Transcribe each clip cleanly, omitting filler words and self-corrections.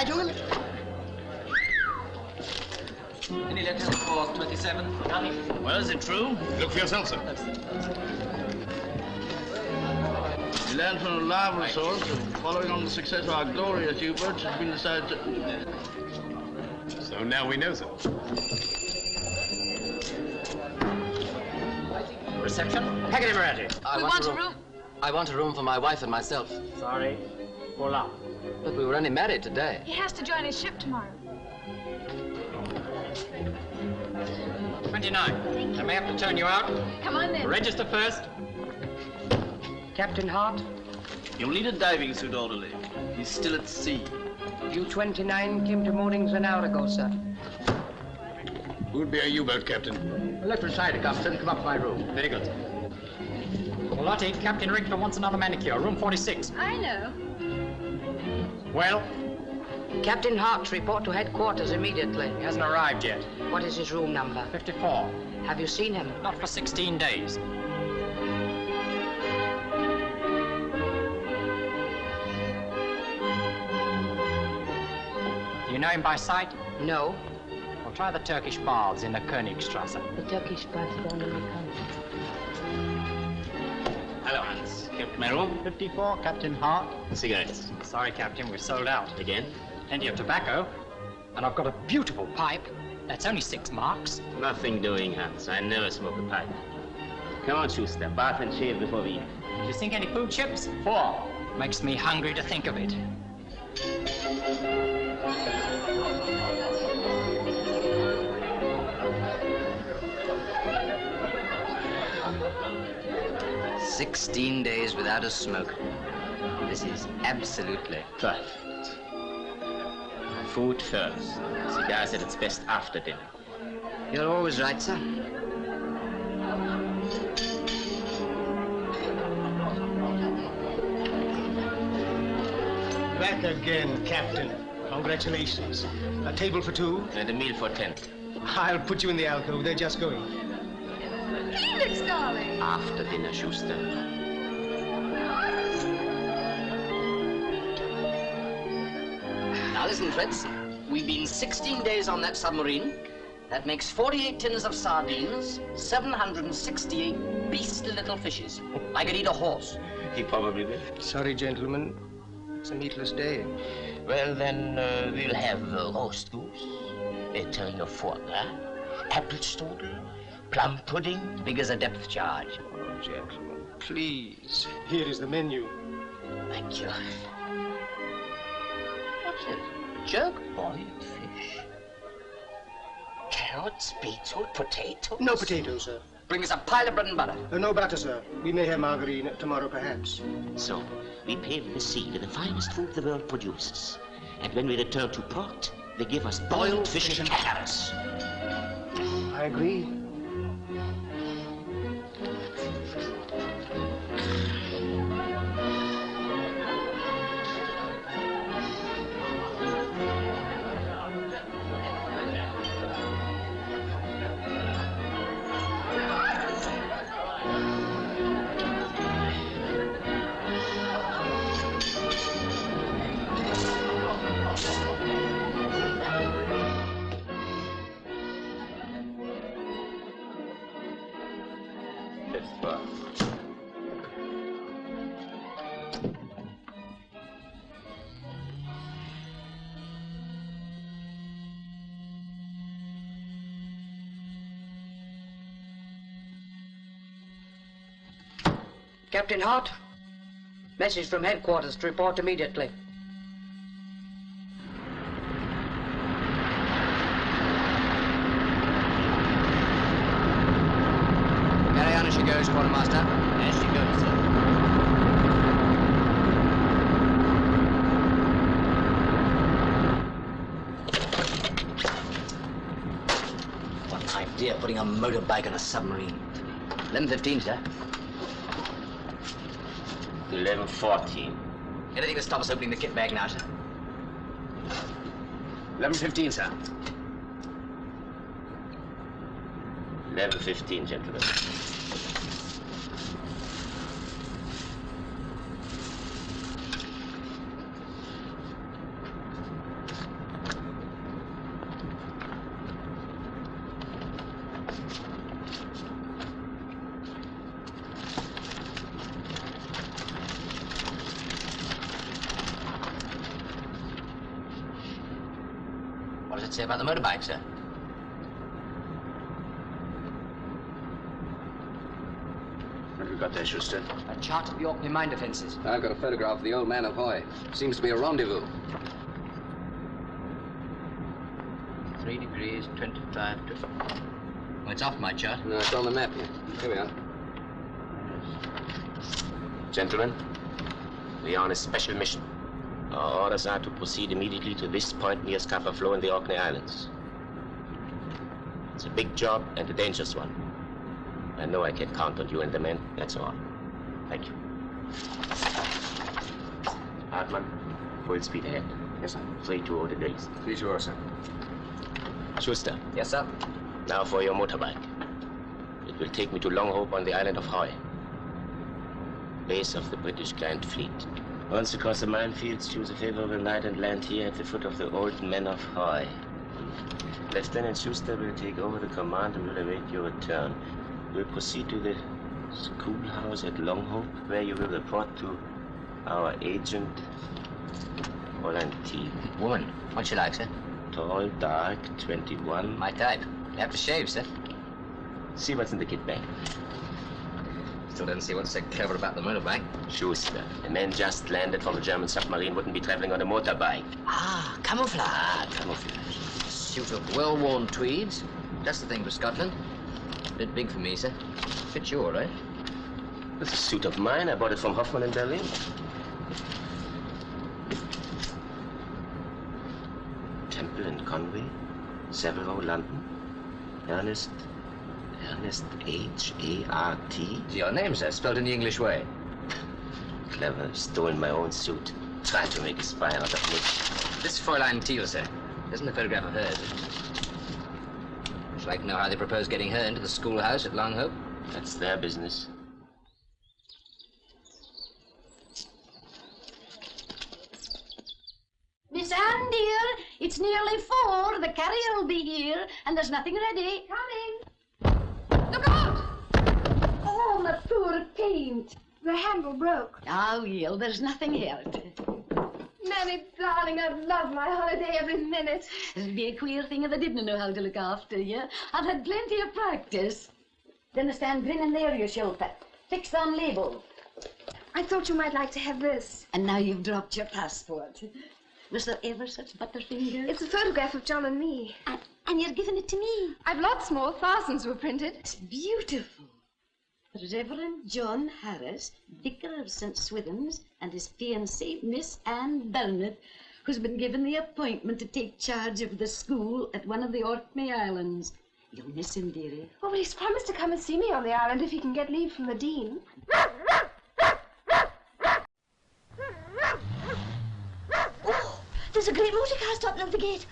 gentlemen. Any letters for 27? Nothing. Well, is it true? Look for yourself, sir. We learned from a reliable source that following on the success of our glorious U-boats, it's been decided to... So now we know, sir. Reception? Packet Emirati. We want a room. I want a room for my wife and myself. Sorry. Pull up. But we were only married today. He has to join his ship tomorrow. 29. I may have to turn you out. Come on then. Register first. Captain Hart, You'll need a diving suit, orderly. He's still at sea. U-29 came to moorings an hour ago, sir. Who'd be a U-boat, Captain? Left side, Captain. Come up to my room. Very good. Lottie, Captain Rickler wants another manicure. Room 46. I know. Well, Captain Hart, report to headquarters immediately. he hasn't arrived yet. What is his room number? 54. Have you seen him? Not for 16 days. Do you know him by sight? No. Well, try the Turkish baths in the Königstrasse. The Turkish bath down in the country. Hello, Hans. Kept my room? 54, Captain Hart. Cigarettes. Sorry, Captain, we've sold out. Again? Plenty of tobacco. And I've got a beautiful pipe. That's only 6 marks. Nothing doing, Hans. I never smoke a pipe. Come on, Schuster. Bath and shave before we eat. Do you think any food chips? 4. Makes me hungry to think of it. "16 days without a smoke. This is absolutely Perfect. Food first. Cigars at its best after dinner. You're always right, sir. Back again, Captain. Congratulations. A table for 2? And a meal for 10. I'll put you in the alcove. They're just going. Felix, darling. After dinner, Schuster. Now listen, Fritz. We've been 16 days on that submarine. That makes 48 tins of sardines, 768 beastly little fishes. I could eat a horse. He probably will. Sorry, gentlemen. It's a meatless day. Well, then we'll have roast goose, a tureen of foie gras, apple strudel, plum pudding. Big as a depth charge. Oh, gentlemen, please. Here is the menu. Thank you. What's it? Jerk boiled fish. Carrots, beetroot, potatoes. No potatoes, sir. Bring us a pile of bread and butter. No batter, sir. We may have margarine tomorrow, perhaps. So, we pave the sea with the finest food the world produces. And when we return to port, they give us boiled fish and carrots. I agree. Captain Hart, message from headquarters to report immediately. Carry on as she goes, quartermaster. As she goes, sir. What an idea, putting a motorbike on a submarine. 11:15, sir. 11:14. Anything to stop us opening the kit bag now, sir? 11:15, sir. 11:15, gentlemen. What does it say about the motorbike, sir? What have you got there, Schuster? A chart of the Orkney mine defenses. I've got a photograph of the old man of Hoy. Seems to be a rendezvous. 3 degrees, 25 to... Oh, it's off my chart. No, it's on the map here. Here we are. Gentlemen, we are on a special mission. Our orders are to proceed immediately to this point near Scapa Flow in the Orkney Islands. It's a big job and a dangerous one. I know I can count on you and the men, that's all. Thank you. Hartmann, full speed ahead. Yes, sir. 320 degrees. 320, sir. Schuster, Yes, sir. now for your motorbike. It will take me to Long Hope on the island of Hoy, base of the British Giant Fleet. Once across the minefields, choose a favorable night and land here at the foot of the Old Men of Hoy. Lieutenant Schuster will take over the command and will await your return. We'll proceed to the schoolhouse at Long Hope, where you will report to our agent, Fräulein T. Woman, what's she like, sir? Tall, dark, 21. My type. You have to shave, sir. See what's in the kit bag. Still don't see what's so clever about the motorbike. Schuster, a man just landed from a German submarine wouldn't be traveling on a motorbike. Ah, camouflage. Ah, camouflage. Suit of well-worn tweeds. Just the thing for Scotland. Bit big for me, sir. Fits you all right. It's a suit of mine. I bought it from Hoffman in Berlin. Temple in Conway. Severo, London. Ernest H-A-R-T. Your name, sir, spelled in the English way. Clever. Stolen my own suit. Tried to make a spy out of me. This Fräulein Teal, sir. Isn't a photograph of hers. Would you like to know how they propose getting her into the schoolhouse at Long Hope? That's their business. Miss Anne, dear, it's nearly 4. The carrier will be here, and there's nothing ready. Coming. Look out! Oh, my poor paint. The handle broke. Oh, well, there's nothing hurt. Nanny, darling, I'd love my holiday every minute. It'd be a queer thing if I didn't know how to look after you. I've had plenty of practice. Then stand grinning there, you chauffeur. Fixed on label. I thought you might like to have this. And now you've dropped your passport. Was there ever such butterfingers? It's a photograph of John and me. And you're giving it to me? I've lots more. Thousands were printed. It's beautiful. Reverend John Harris, Vicar of St. Swithin's, and his fiancée, Miss Anne Burnett, who's been given the appointment to take charge of the school at one of the Orkney Islands. You'll miss him, dearie. Oh, well, he's promised to come and see me on the island if he can get leave from the Dean. Oh, there's a great motor car stopping at the gate.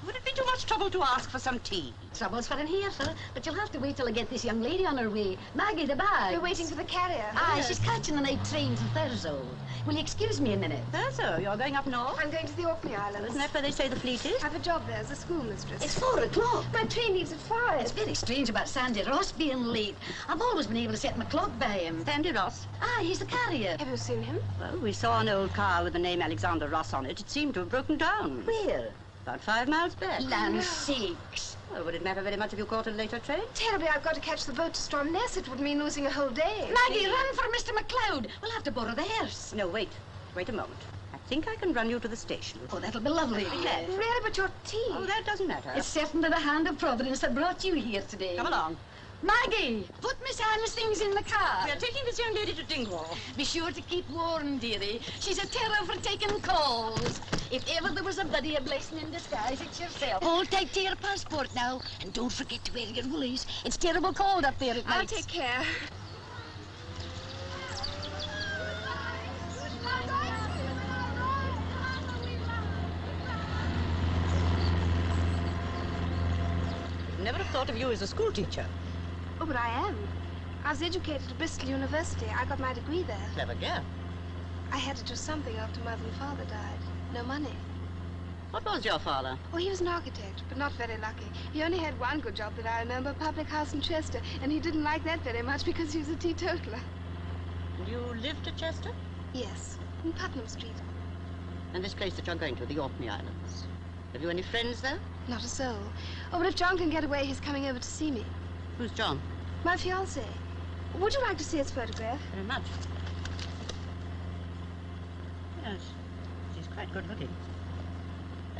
Would it be too much trouble to ask for some tea? Trouble's for in here, sir, but you'll have to wait till I get this young lady on her way. Maggie, the bag. We're waiting for the carrier. Ah, she's catching the night train from Thurso. Will you excuse me a minute? Thurso, you're going up north? I'm going to the Orkney Islands. Isn't that where they say the fleet is? I have a job there as a schoolmistress. It's 4 o'clock. My train leaves at 5. It's very strange about Sandy Ross being late. I've always been able to set my clock by him. Sandy Ross? Ah, he's the carrier. Have you seen him? Well, we saw an old car with the name Alexander Ross on it. It seemed to have broken down. Where? About 5 miles back. Land sakes. Well, would it matter very much if you caught a later train? Terribly, I've got to catch the boat to Stromness. It would mean losing a whole day. Maggie, run for Mr. McLeod. We'll have to borrow the hearse. No, wait. Wait a moment. I think I can run you to the station. Oh, that'll be lovely. Really, but your tea. Oh, that doesn't matter. It's certainly the hand of Providence that brought you here today. Come along. Maggie, put Miss Anne's things in the car. We are taking this young lady to Dingwall. Be sure to keep warm, dearie. She's a terror for taking calls. If ever there was a buddy, a blessing in disguise, it's yourself. Hold tight to your passport now, and don't forget to wear your woolies. It's terrible cold up there at night. I'll take care. Never have thought of you as a school teacher. Oh, but I am. I was educated at Bristol University. I got my degree there. Clever girl. I had to do something after Mother and Father died. No money. What was your father? Oh, he was an architect, but not very lucky. He only had one good job that I remember, public house in Chester, and he didn't like that very much because he was a teetotaler. And you lived at Chester? Yes, in Putnam Street. And this place that you're going to, the Orkney Islands. Have you any friends there? Not a soul. Oh, but if John can get away, he's coming over to see me. Who's John? My fiancé. Would you like to see his photograph? Very much. Yes, he's quite good looking.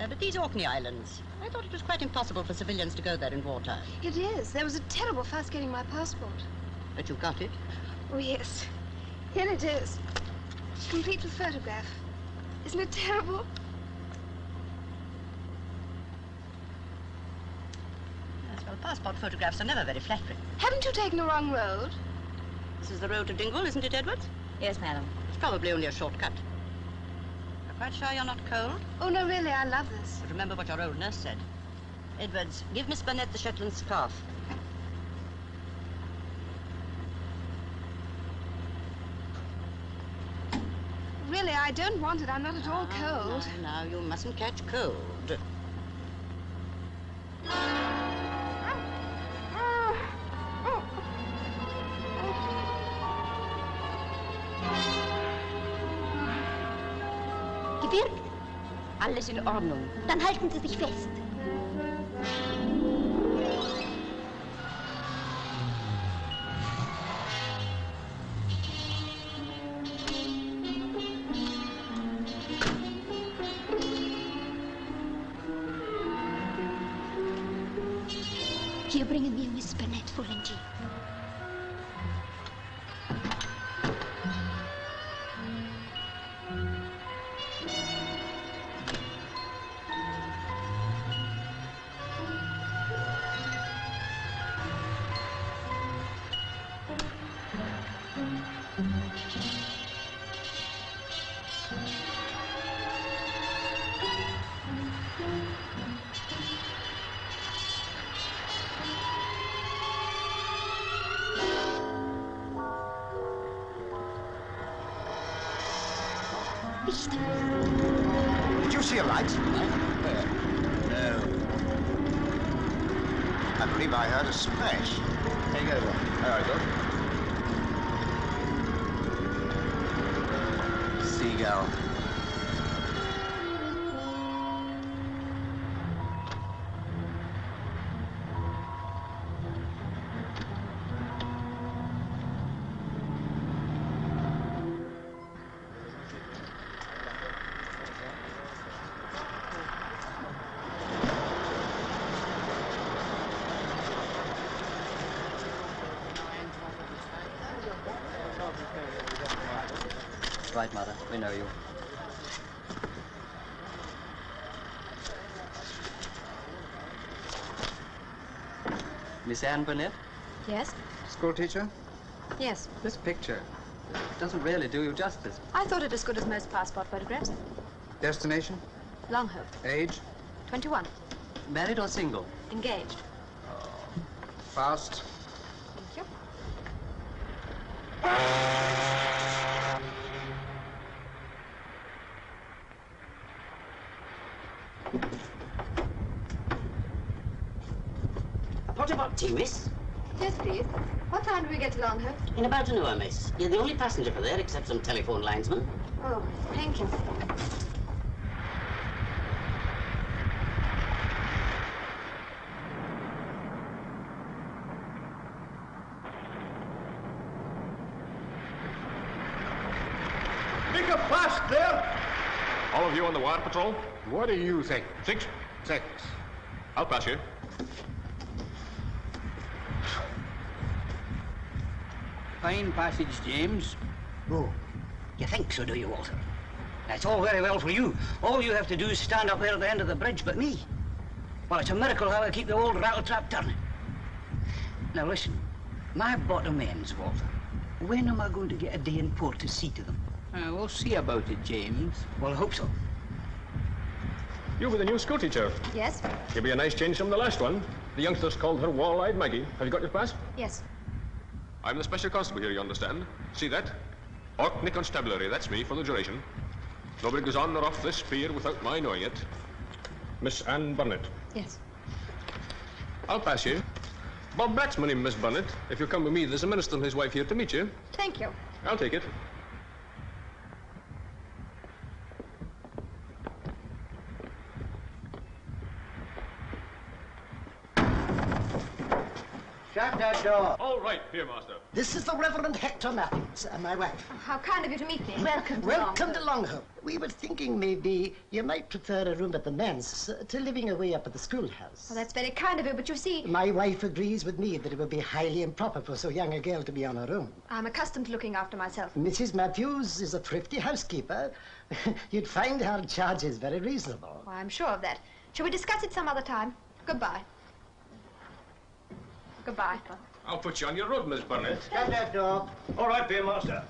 But these Orkney Islands, I thought it was quite impossible for civilians to go there in wartime. It is. There was a terrible fuss getting my passport. But you got it? Oh, yes. Here it is. Complete with photograph. Isn't it terrible? Yes, well, passport photographs are never very flattering. Haven't you taken the wrong road? This is the road to Dingle, isn't it, Edwards? Yes, madam. It's probably only a shortcut. You're quite sure you're not cold? Oh, no, really, I love this. But remember what your old nurse said. Edwards, give Miss Burnett the Shetland scarf. Really, I don't want it. I'm not at all cold. Now, you mustn't catch cold. Gewirkt? Alles in Ordnung. Dann halten Sie sich fest. Hier bringen wir Miss Burnett vor den Jeep. Did you see a light? No. I believe I heard a splash. There you go, sir. There I go. Seagull. Right, Mother. We know you. Miss Anne Burnett? Yes? School teacher? Yes. This picture doesn't really do you justice. I thought it as good as most passport photographs. Destination? Longhope. Age? 21. Married or single? Engaged. Fast? Thank you. A pot of hot tea, miss? Yes, please. What time do we get to Longhope? In about an hour, miss. You're the only passenger for there, except some telephone linesmen. Oh, thank you. Make a fast there! All of you on the wire patrol? What do you think? 6? 6. I'll pass you. Fine passage, James. Oh, you think so, do you, Walter? That's all very well for you. All you have to do is stand up there at the end of the bridge, but me? Well, it's a miracle how I keep the old rattletrap turning. Now listen, my bottom ends, Walter. When am I going to get a day in port to see to them? We'll see about it, James. Well, I hope so. You'll be the new school teacher. Yes? You'll be a nice change from the last one. The youngsters called her Wall-Eyed Maggie. Have you got your pass? Yes. I'm the special constable here, you understand? See that? Orkney Constabulary, that's me for the duration. Nobody goes on or off this pier without my knowing it. Miss Anne Burnett. Yes. I'll pass you. Bob Black's my name, Miss Burnett. If you'll come with me, there's a minister and his wife here to meet you. Thank you. I'll take it. Shut that door. All right, here, master. This is the Reverend Hector Matthews, my wife. How kind of you to meet me. Welcome to Welcome to Longhope. We were thinking maybe you might prefer a room at the manse to living away up at the schoolhouse. Well, that's very kind of you, but you see... My wife agrees with me that it would be highly improper for so young a girl to be on her own. I'm accustomed to looking after myself. Mrs. Matthews is a thrifty housekeeper. You'd find her charges very reasonable. Well, I'm sure of that. Shall we discuss it some other time? Goodbye. Goodbye. I'll put you on your road, Miss Burnett. Shut that door. All right, dear master.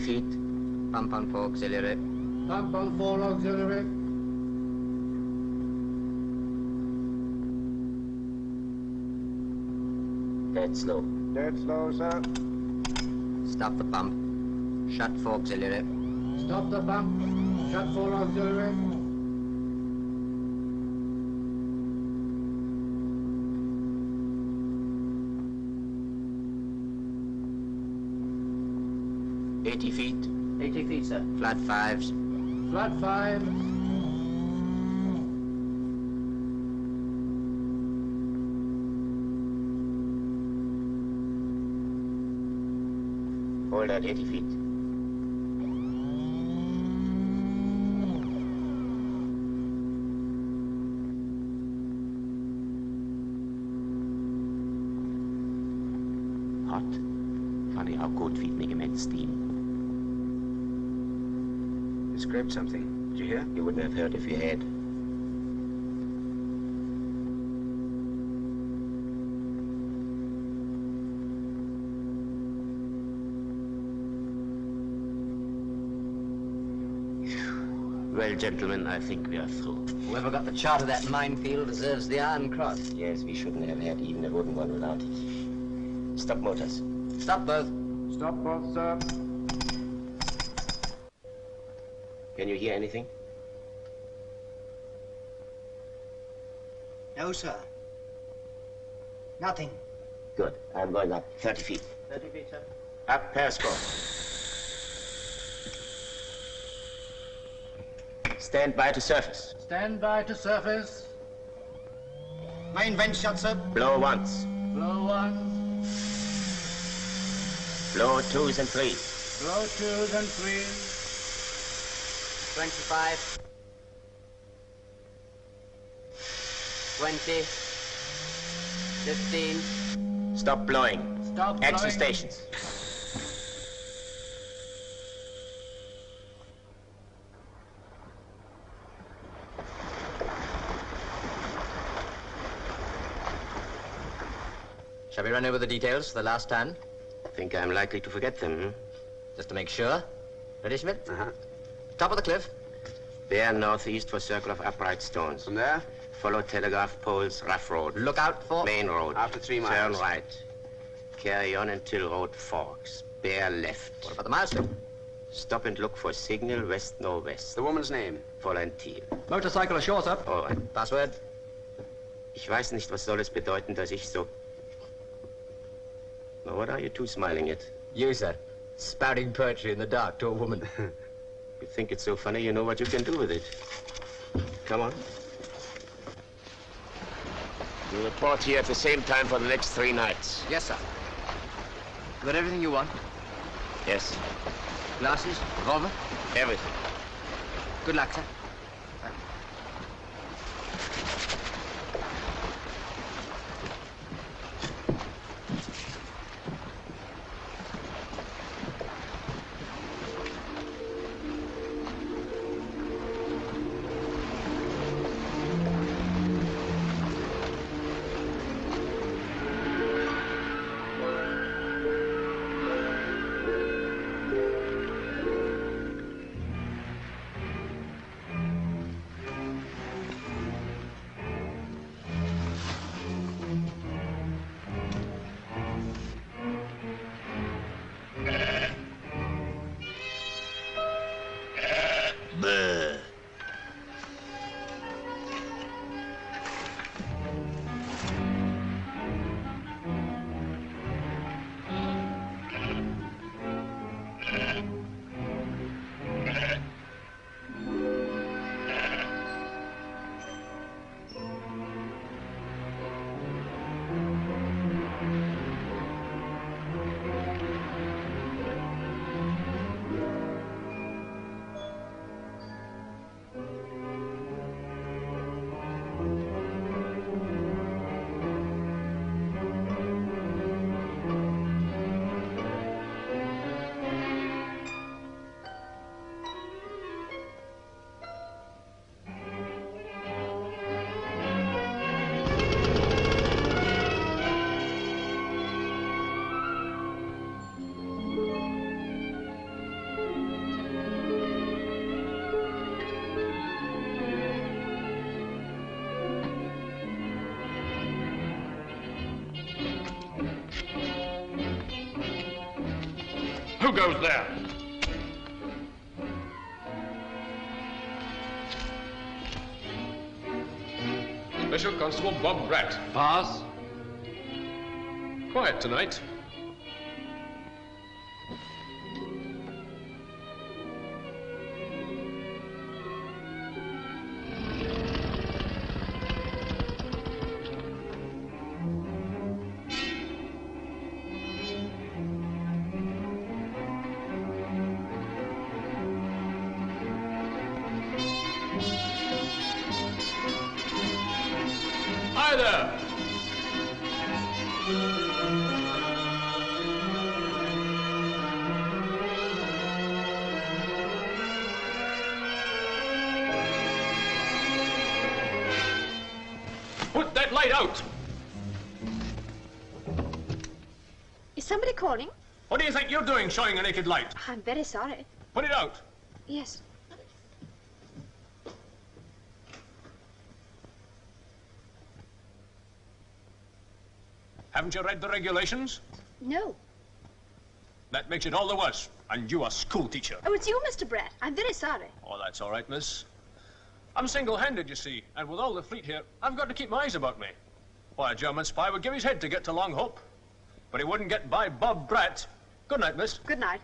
Feet. Pump on 4 auxiliary. Pump on 4 auxiliary. Dead slow. Dead slow, sir. Stop the pump. Shut 4 auxiliary. Stop the pump. Shut 4 auxiliary. Feet. 80 feet, sir. Flat 5s. Flat 5. Hold at 80 feet. Hot. Funny how cold feet make immense steam. You scraped something. Did you hear? You wouldn't have heard if you had. Well, gentlemen, I think we are through. Whoever got the chart of that minefield deserves the Iron Cross. Yes, we shouldn't have had even a wooden one without it. Stop motors. Stop both. Stop both, sir. Can you hear anything? No, sir. Nothing. Good. I'm going up 30 feet. 30 feet, sir. Up periscope. Stand by to surface. Stand by to surface. Main vent shut, sir. Blow once. Blow 1. Blow 2s and 3s. Blow 2s and 3s. 25. 20. 15. Stop blowing. Stop Action blowing. stations. Shall we run over the details for the last time? Think I'm likely to forget them, hmm? Just to make sure. Ready, Schmidt? Top of the cliff. Bear northeast for circle of upright stones. From there? Follow telegraph poles, rough road. Look out for... Main road. After 3 miles. Turn right. Carry on until road forks. Bear left. What about the milestone? Stop and look for signal west-northwest. The woman's name? Volunteer. Motorcycle ashore, sir. All right. Password? Ich weiß nicht, was soll es bedeuten, dass ich so... Now, what are you two smiling at? You, sir. Spouting poetry in the dark to a woman. You think it's so funny, you know what you can do with it. Come on. You report here at the same time for the next 3 nights. Yes, sir. You got everything you want? Yes. Glasses? Revolver? Everything. Good luck, sir. Who goes there? Special Constable Bob Bratt. Pass. Quiet tonight. Hi there. Put that light out. Is somebody calling? What do you think you're doing showing a naked light? I'm very sorry. Put it out. Yes. Haven't you read the regulations? No. That makes it all the worse. And you a school teacher. Oh, it's you, Mr. Bratt. I'm very sorry. Oh, that's all right, miss. I'm single-handed, you see, and with all the fleet here, I've got to keep my eyes about me. Why, a German spy would give his head to get to Long Hope, but he wouldn't get by Bob Bratt. Good night, miss. Good night.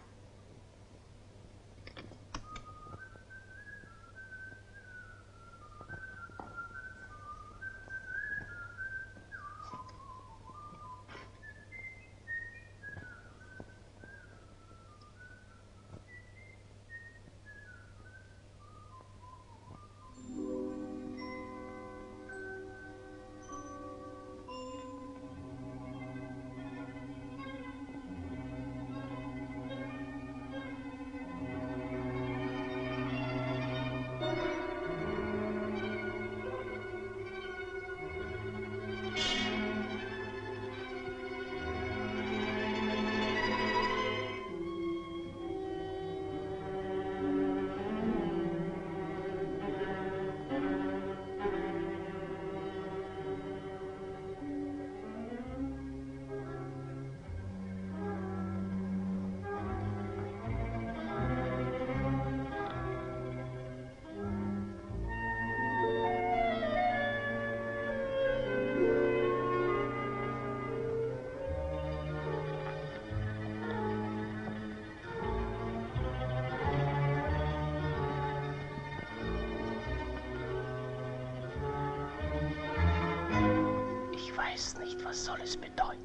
weiß nicht, was soll es bedeuten,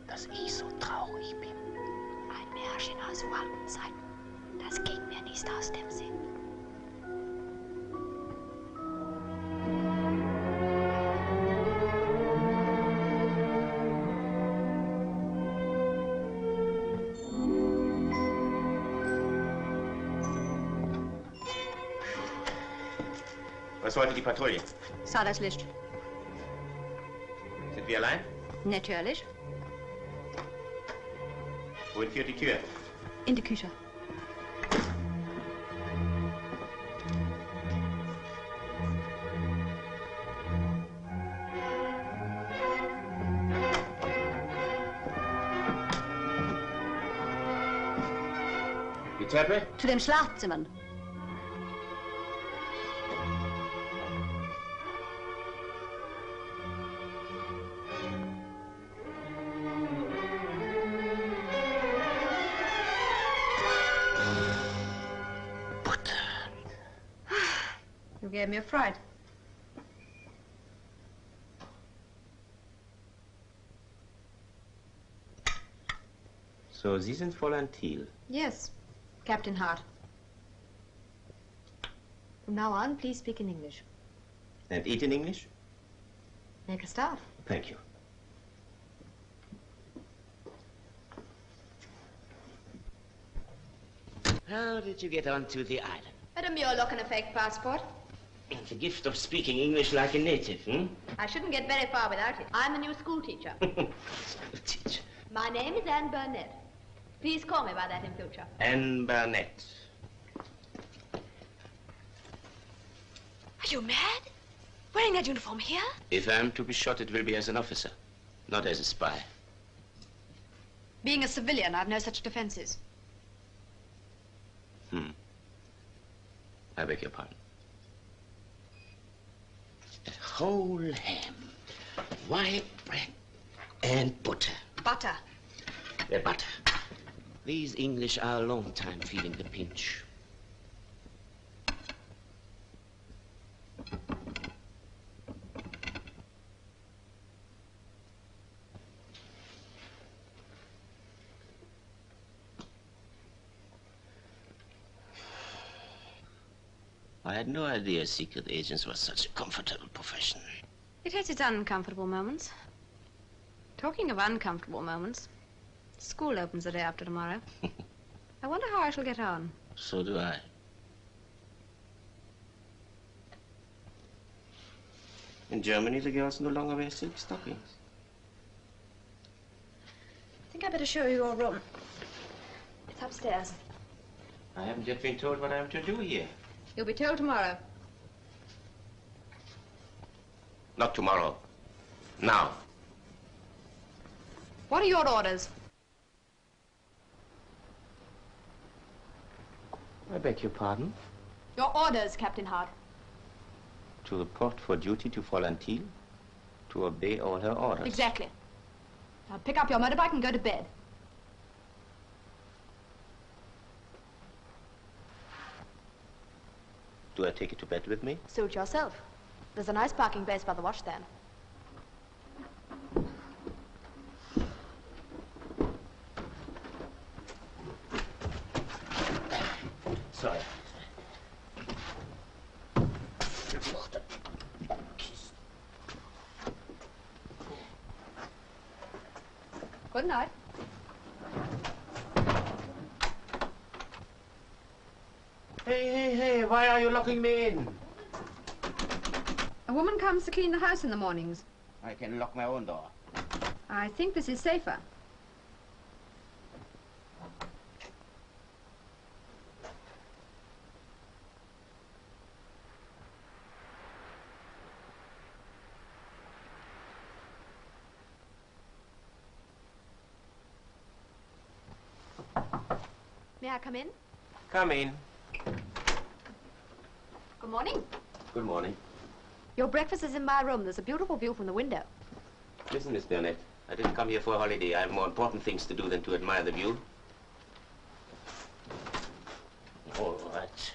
dass ich so traurig bin. Ein Märchen aus uralten Zeiten. Das ging mir nicht aus dem Sinn. Was wollte die Patrouille? Sah das Licht. Sind wir allein? Natürlich. Wohin führt die Tür? In die Küche. Die Treppe? Zu den Schlafzimmern. You gave me a fright. So, Sie sind Fräulein Thiel. Yes, Captain Hart. From now on, please speak in English. And eat in English? Make a start. Thank you. How did you get onto the island? At a mule look and a fake passport. It's a gift of speaking English like a native, hmm? I shouldn't get very far without it. I'm a new school teacher. Teacher. My name is Anne Burnett. Please call me by that in future. Anne Burnett. Are you mad? Wearing that uniform here? If I'm to be shot, it will be as an officer, not as a spy. Being a civilian, I've no such defenses. I beg your pardon. A whole ham, white bread, and butter. Butter. Butter. These English are a long time feeling the pinch. I had no idea secret agents were such a comfortable profession. It has its uncomfortable moments. Talking of uncomfortable moments, school opens the day after tomorrow. I wonder how I shall get on. So do I. In Germany, the girls no longer wear silk stockings. I think I better show you your room. It's upstairs. I haven't yet been told what I'm to do here. You'll be told tomorrow. Not tomorrow. Now. What are your orders? I beg your pardon? Your orders, Captain Hart. To report for duty to Fräulein Thiel, to obey all her orders. Exactly. Now pick up your motorbike and go to bed. Do I take it to bed with me? Suit yourself. There's a nice parking place by the washstand. Sorry. Good night. Hey, why are you locking me in? A woman comes to clean the house in the mornings. I can lock my own door. I think this is safer. May I come in? Come in. Good morning. Good morning. Your breakfast is in my room. There's a beautiful view from the window. Listen, Miss Burnett, I didn't come here for a holiday. I have more important things to do than to admire the view. All right.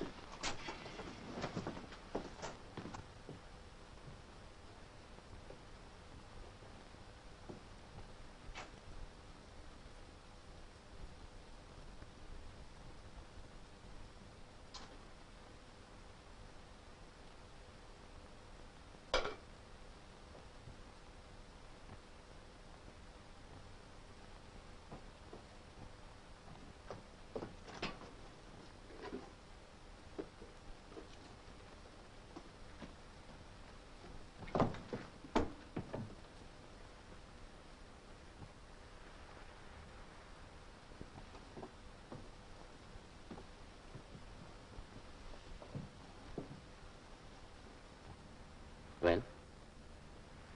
Well,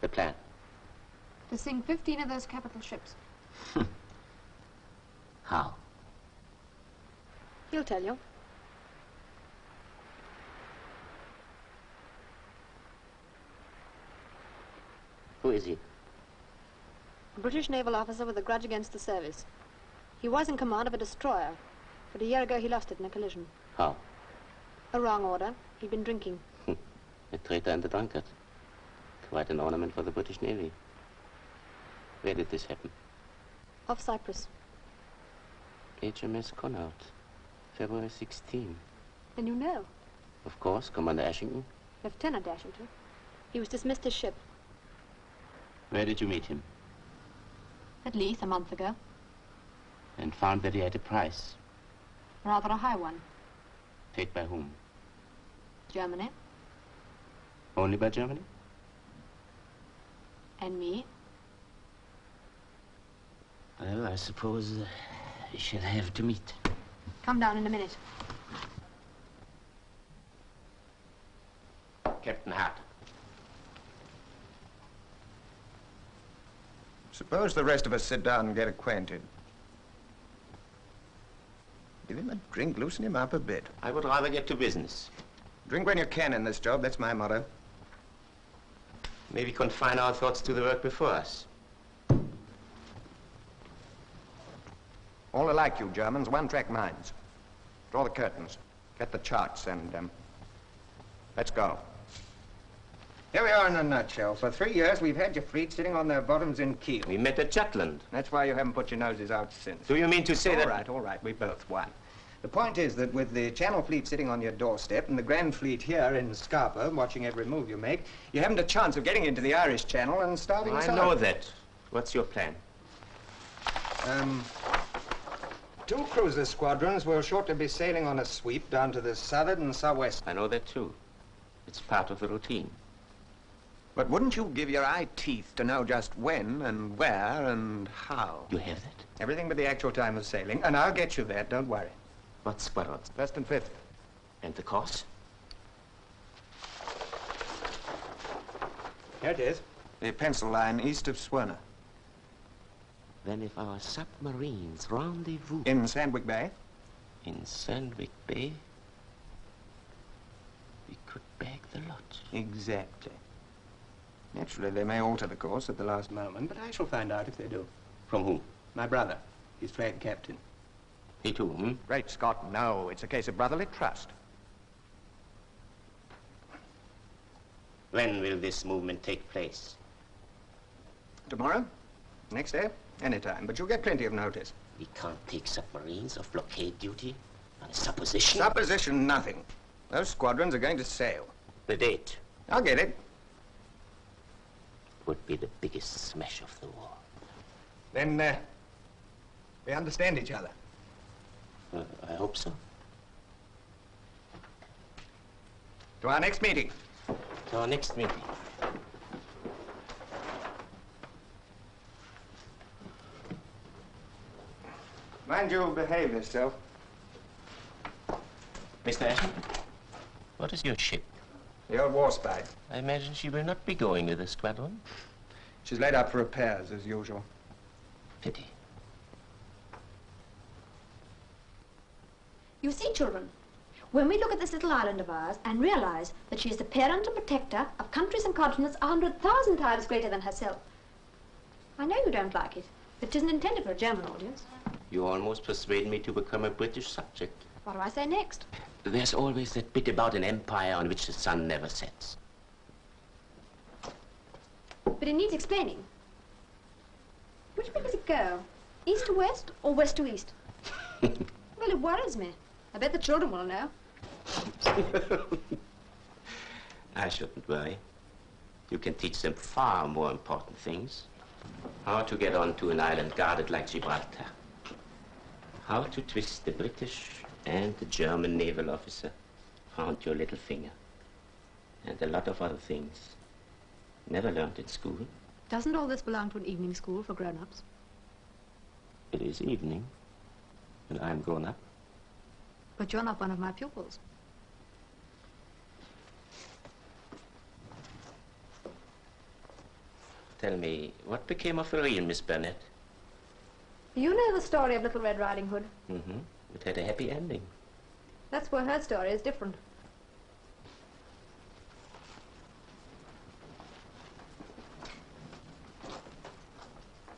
the plan. To sink 15 of those capital ships. How? He'll tell you. Who is he? A British naval officer with a grudge against the service. He was in command of a destroyer, but a year ago he lost it in a collision. How? A wrong order. He'd been drinking. A traitor and a drunkard. Quite an ornament for the British Navy. Where did this happen? Off Cyprus. HMS Conrad, February 16. Then you know. Of course, Commander Ashington. Lieutenant Ashington. He was dismissed his ship. Where did you meet him? At Leith a month ago. And found that he had a price. Rather a high one. Paid by whom? Germany. Only by Germany? And me. Well, I suppose we shall have to meet. Come down in a minute. Captain Hart. Suppose the rest of us sit down and get acquainted. Give him a drink, loosen him up a bit. I would rather get to business. Drink when you can in this job, that's my motto. Maybe confine our thoughts to the work before us. All alike, you Germans, one-track minds. Draw the curtains, get the charts, and let's go. Here we are in a nutshell. For 3 years, we've had your fleet sitting on their bottoms in Kiel. We met at Jutland. That's why you haven't put your noses out since. Do you mean to say that... All right, we both won. The point is that with the Channel Fleet sitting on your doorstep and the Grand Fleet here in Scarborough watching every move you make, you haven't a chance of getting into the Irish Channel and starting us I know that. What's your plan? 2 cruiser squadrons will shortly be sailing on a sweep down to the southern and southwest. I know that, too. It's part of the routine. But wouldn't you give your eye teeth to know just when and where and how? You have that? Everything but the actual time of sailing, and I'll get you that, don't worry. What squadrons? 1st and 5th. And the course? Here it is. The pencil line east of Swerner. Then if our submarines rendezvous... In Sandwich Bay? In Sandwich Bay, we could bag the lot. Exactly. Naturally, they may alter the course at the last moment, but I shall find out if they do. From whom? My brother. He's flag captain. He too, hmm? Great Scott, no. It's a case of brotherly trust. When will this movement take place? Tomorrow? Next day? Anytime, but you'll get plenty of notice. We can't take submarines off blockade duty on a supposition. Supposition, nothing. Those squadrons are going to sail. The date? I'll get it. Would be the biggest smash of the war. Then, we understand each other. I hope so. To our next meeting. To our next meeting. Mind you behave yourself. Mr. Ashton, what is your ship? The old war spy. I imagine she will not be going with the squadron. She's laid up for repairs, as usual. Pity. You see, children, when we look at this little island of ours and realize that she is the parent and protector of countries and continents 100,000 times greater than herself, I know you don't like it, but it isn't intended for a German audience. You almost persuade me to become a British subject. What do I say next? There's always that bit about an empire on which the sun never sets. But it needs explaining. Which way does it go? East to west or west to east? Well, it worries me. I bet the children will know. I shouldn't worry. You can teach them far more important things. How to get onto an island guarded like Gibraltar. How to twist the British and the German naval officer round your little finger. And a lot of other things. Never learned in school. Doesn't all this belong to an evening school for grown-ups? It is evening, and I'm grown up. But you're not one of my pupils. Tell me, what became of the real Miss Burnett? You know the story of Little Red Riding Hood. Mm-hmm. It had a happy ending. That's where her story is different.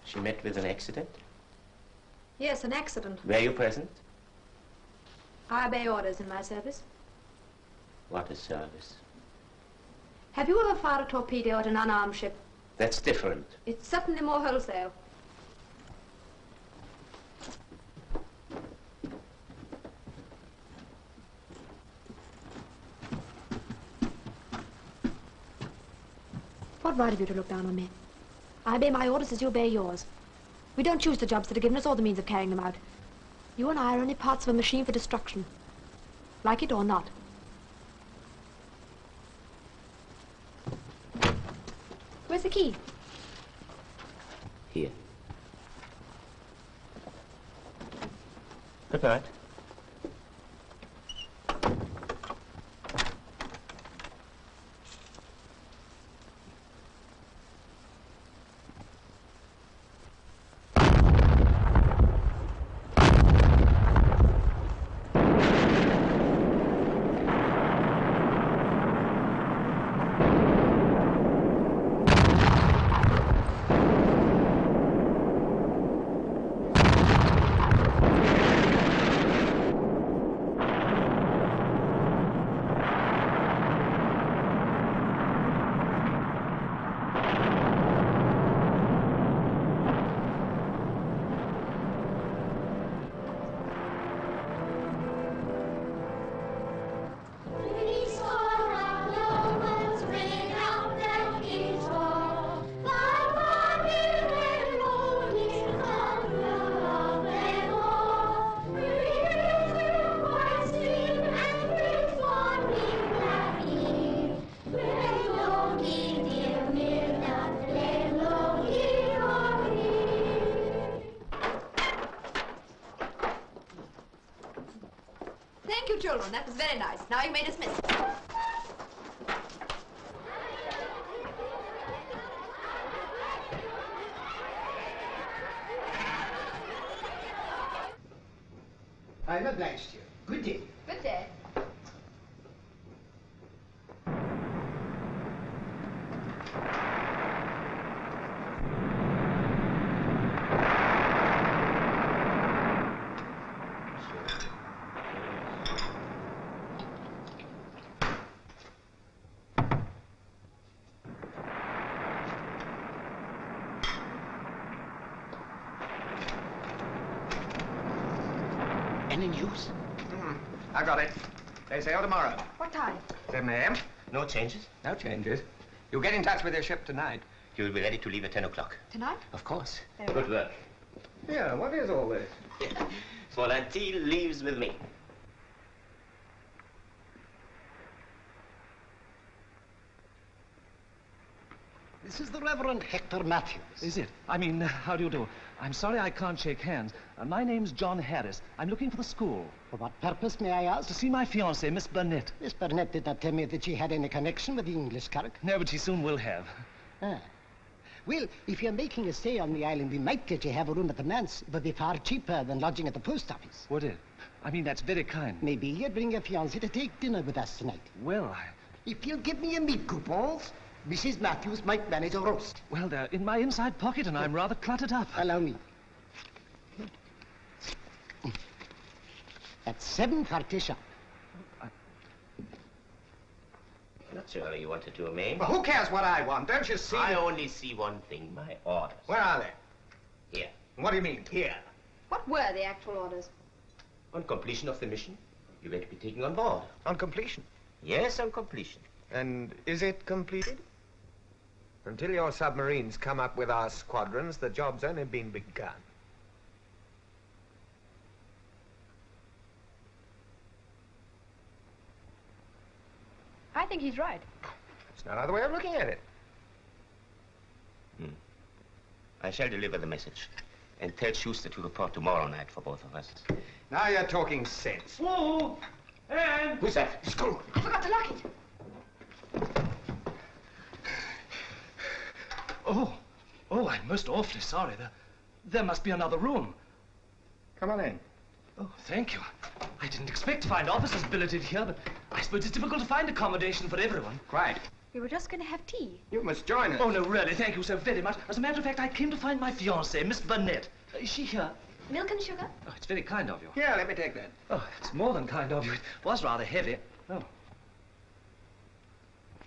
She met with an accident? Yes, an accident. Were you present? I obey orders in my service. What a service. Have you ever fired a torpedo at an unarmed ship? That's different. It's certainly more wholesale. What right have you to look down on me? I obey my orders as you obey yours. We don't choose the jobs that are given us or the means of carrying them out. You and I are only parts of a machine for destruction. Like it or not. Where's the key? Here. Good night. children. That was very nice. Now you may dismiss. I'm obliged to you. Good day. Good day. Any news? I got it. They sail tomorrow. What time? 7 a.m. No changes? No changes. You get in touch with your ship tonight. You'll be ready to leave at 10 o'clock. Tonight? Of course. Very Good work. Yeah, what is all this? Volantile leaves with me. This is the Reverend Hector Matthews. Is it? I mean, how do you do? I'm sorry I can't shake hands. My name's John Harris. I'm looking for the school. For what purpose, may I ask? To see my fiancée, Miss Burnett. Miss Burnett did not tell me that she had any connection with the English Kirk. No, but she soon will have. Ah. Well, if you're making a stay on the island, we might let you have a room at the manse. It would be far cheaper than lodging at the post office. Would it? I mean, that's very kind. Maybe you'd bring your fiancée to take dinner with us tonight. Well, If you'll give me a meat coupons, Mrs. Matthews might manage a roast. Well, they're in my inside pocket, and I'm rather cluttered up. Allow me. At 7:30 sharp. Not so early you wanted to, May. Well, who cares what I want? Don't you see? I only see one thing, my orders. Where are they? Here. What do you mean, here? What were the actual orders? On completion of the mission, you were to be taken on board. On completion? Yes, on completion. And is it completed? Until your submarines come up with our squadrons, the job's only been begun. I think he's right. It's no other way of looking at it. I shall deliver the message. And tell Schuster to report tomorrow night for both of us. Now you're talking sense. Whoa! Anne! Who's that? School. I forgot to lock it. Oh, I'm most awfully sorry. There must be another room. Come on in. Oh, thank you. I didn't expect to find officers billeted here, but I suppose it's difficult to find accommodation for everyone. Quite. We were just going to have tea. You must join us. Oh, no, really, thank you so very much. As a matter of fact, I came to find my fiancée, Miss Burnett. Is she here? Milk and sugar? Oh, it's very kind of you. Yeah, let me take that. Oh, it's more than kind of you. It was rather heavy. Oh.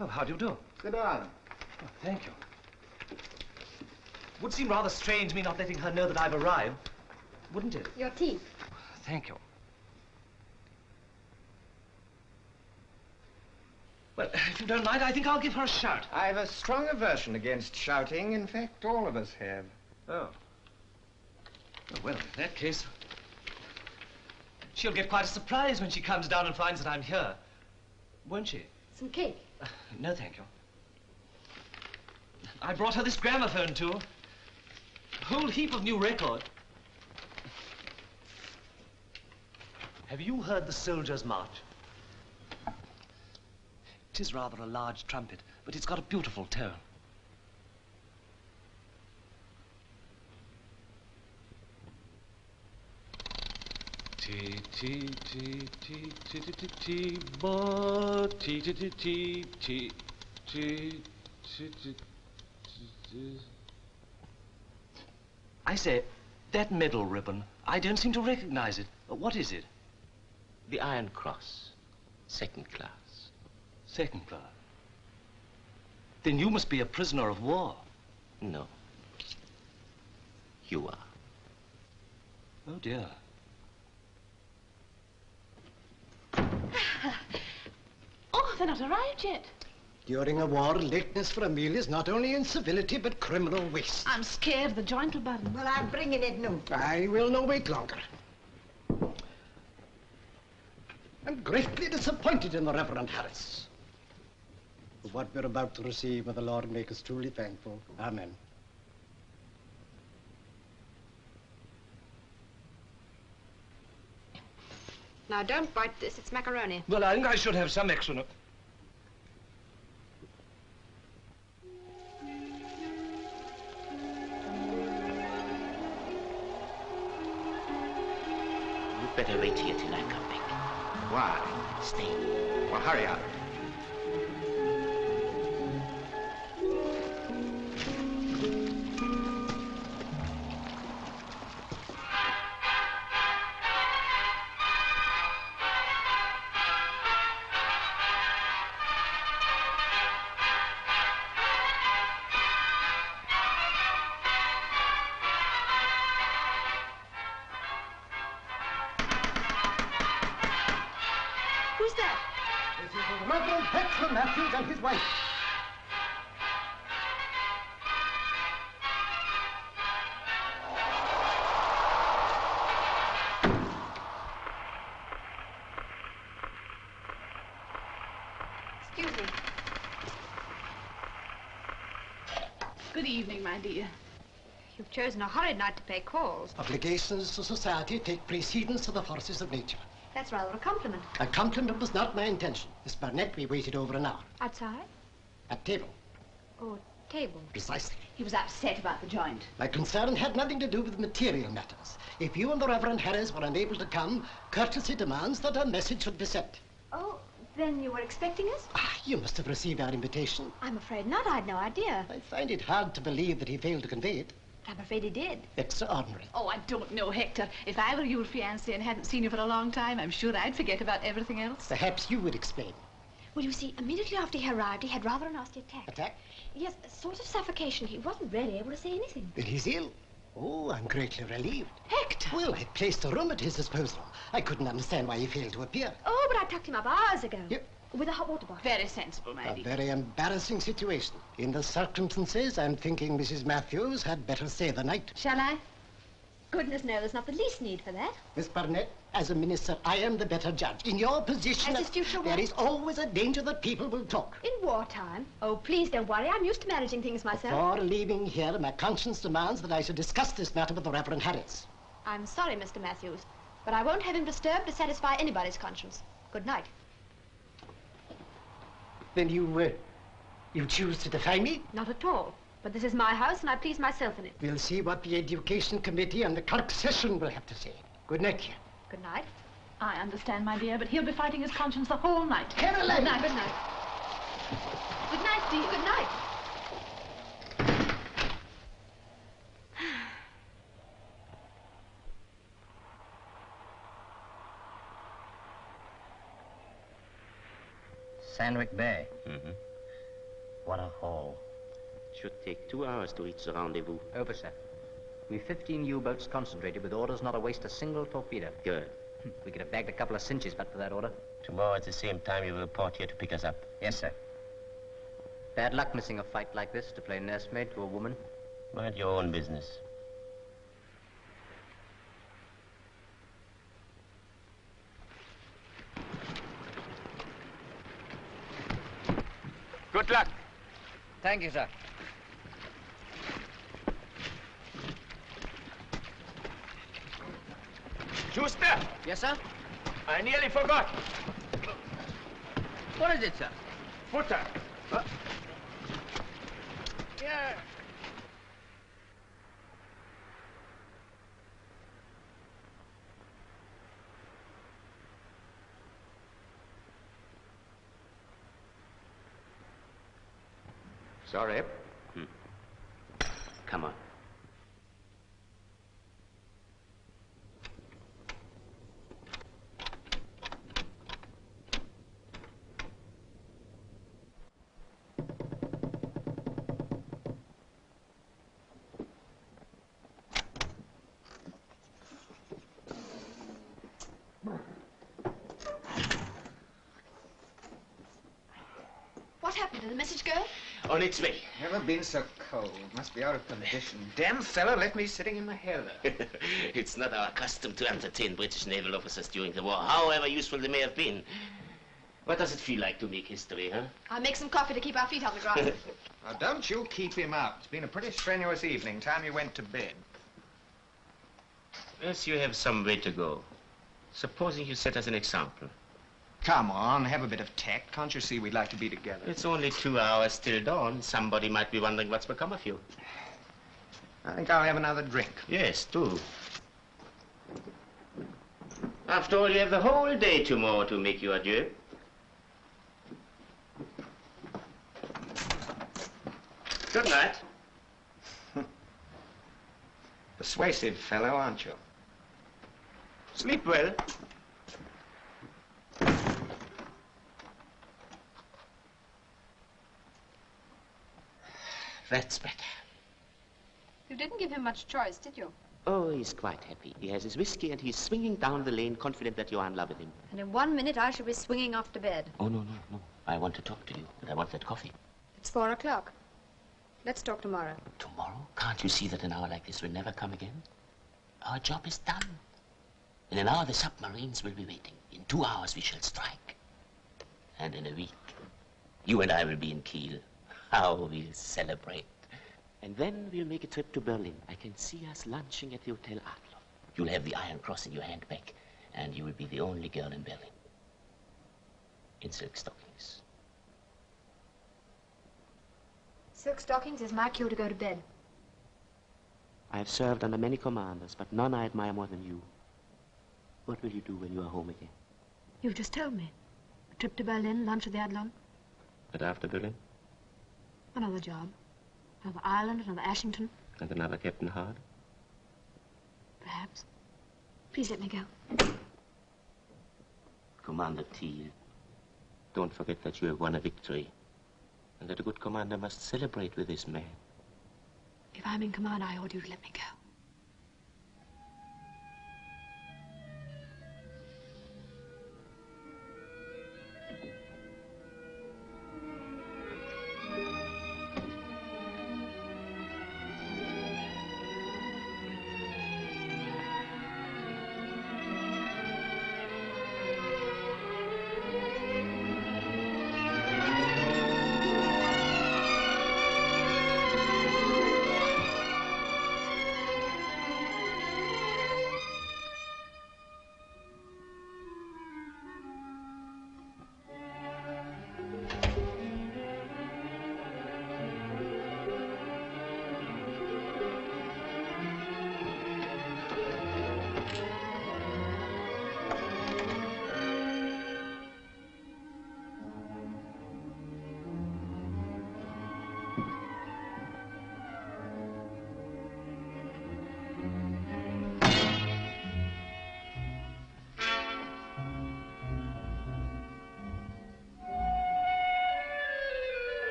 Oh, how do you do? Sit down. Oh, thank you. Would seem rather strange me not letting her know that I've arrived, wouldn't it? Your tea. Thank you. Well, if you don't mind, I think I'll give her a shout. I've a strong aversion against shouting. In fact, all of us have. Oh. Oh, well, in that case, she'll get quite a surprise when she comes down and finds that I'm here. Won't she? Some cake. No, thank you. I brought her this gramophone, too. A whole heap of new records. Have you heard the Soldiers' March? It is rather a large trumpet, but it's got a beautiful tone. T T T T T T T T bo T T T T T T T T. I say, that medal ribbon, I don't seem to recognize it. What is it? The Iron Cross, second class. Second class? Then you must be a prisoner of war. No. You are. Oh, dear. Oh, they're not arrived yet. During a war, lateness for a meal is not only incivility, but criminal waste. I'm scared the joint will burn. Well, I'm bringing it now. I will no wait longer. I'm greatly disappointed in the Reverend Harris. For what we're about to receive, may the Lord make us truly thankful. Amen. Now, don't bite this. It's macaroni. Well, I think I should have some extra. You'd better wait here till I come back. Why? Stay. Well, hurry up. Who's that? This is the Reverend Petra Matthews and his wife. Excuse me. Good evening, my dear. You've chosen a horrid night to pay calls. Obligations to society take precedence to the forces of nature. That's rather a compliment. A compliment was not my intention. Miss Barnett, we waited over an hour. Outside? At table. Oh, table. Precisely. He was upset about the joint. My concern had nothing to do with material matters. If you and the Reverend Harris were unable to come, courtesy demands that a message should be sent. Oh, then you were expecting us? You must have received our invitation. I'm afraid not. I had no idea. I find it hard to believe that he failed to convey it. I'm afraid he did. Extraordinary. Oh, I don't know, Hector. If I were your fiancé and hadn't seen you for a long time, I'm sure I'd forget about everything else. Perhaps you would explain. Well, you see, immediately after he arrived, he had rather a nasty attack. Attack? Yes, a sort of suffocation. He wasn't really able to say anything. Then he's ill. Oh, I'm greatly relieved. Hector! Well, I placed a room at his disposal. I couldn't understand why he failed to appear. Oh, but I tucked him up hours ago. Yep. With a hot water bottle. Very sensible, my A dear. very embarrassing situation. In the circumstances, I'm thinking Mrs. Matthews had better stay the night. Shall I? Goodness, no, there's not the least need for that. Miss Barnett, as a minister, I am the better judge. In your position, As his future there wife? is always a danger that people will talk. In wartime? Oh, please don't worry. I'm used to managing things myself. Before leaving here, my conscience demands that I should discuss this matter with the Reverend Harris. I'm sorry, Mr. Matthews, but I won't have him disturbed to satisfy anybody's conscience. Good night. Then you choose to defy me? Not at all. But this is my house, and I please myself in it. We'll see what the Education Committee and the clerk session will have to say. Good night, dear. Good night. I understand, my dear, but he'll be fighting his conscience the whole night. Caroline! Good night. Good night. Good night, dear. Good night. Sandwich Bay. Mm-hmm. What a haul. Should take 2 hours to reach the rendezvous. Over, sir. We've 15 U-boats concentrated with orders not to waste a single torpedo. Good. We could have bagged a couple of cinches but for that order. Tomorrow at the same time you will report here to pick us up. Yes, sir. Bad luck missing a fight like this to play nursemaid to a woman. Mind your own business. Good luck. Thank you, sir. Schuster! Yes, sir? I nearly forgot. What is it, sir? Footer. Yeah. Sorry. Come on. What happened? Did the message go? On its way. Never been so cold. Must be out of condition. Damn fella left me sitting in my heather. It's not our custom to entertain British naval officers during the war, however useful they may have been. What does it feel like to make history, huh? I'll make some coffee to keep our feet on the ground. Now, don't you keep him up. It's been a pretty strenuous evening. Time you went to bed. Yes, you have some way to go. Supposing you set us an example. Come on, have a bit of tact. Can't you see we'd like to be together? It's only 2 hours till dawn. Somebody might be wondering what's become of you. I think I'll have another drink. Yes, do. After all, you have the whole day tomorrow to make your adieu. Good night. Persuasive fellow, aren't you? Sleep well. That's better. You didn't give him much choice, did you? Oh, he's quite happy. He has his whiskey and he's swinging down the lane, confident that you're in love with him. And in 1 minute I shall be swinging off to bed. Oh, no. I want to talk to you, but I want that coffee. It's 4 o'clock. Let's talk tomorrow. Tomorrow? Can't you see that an hour like this will never come again? Our job is done. In an hour, the submarines will be waiting. In 2 hours, we shall strike. And in a week, you and I will be in Kiel. How we'll celebrate. And then we'll make a trip to Berlin. I can see us lunching at the Hotel Adler. You'll have the Iron Cross in your handbag, and you will be the only girl in Berlin. In silk stockings. Silk stockings is my cue to go to bed. I have served under many commanders, but none I admire more than you. What will you do when you are home again? You've just told me. A trip to Berlin, lunch at the Adlon. But after Berlin? Another job. Another Ireland, another Ashington. And another Captain Hard? Perhaps. Please let me go. Commander Thiel, don't forget that you have won a victory. And that a good commander must celebrate with his men. If I'm in command, I order you to let me go.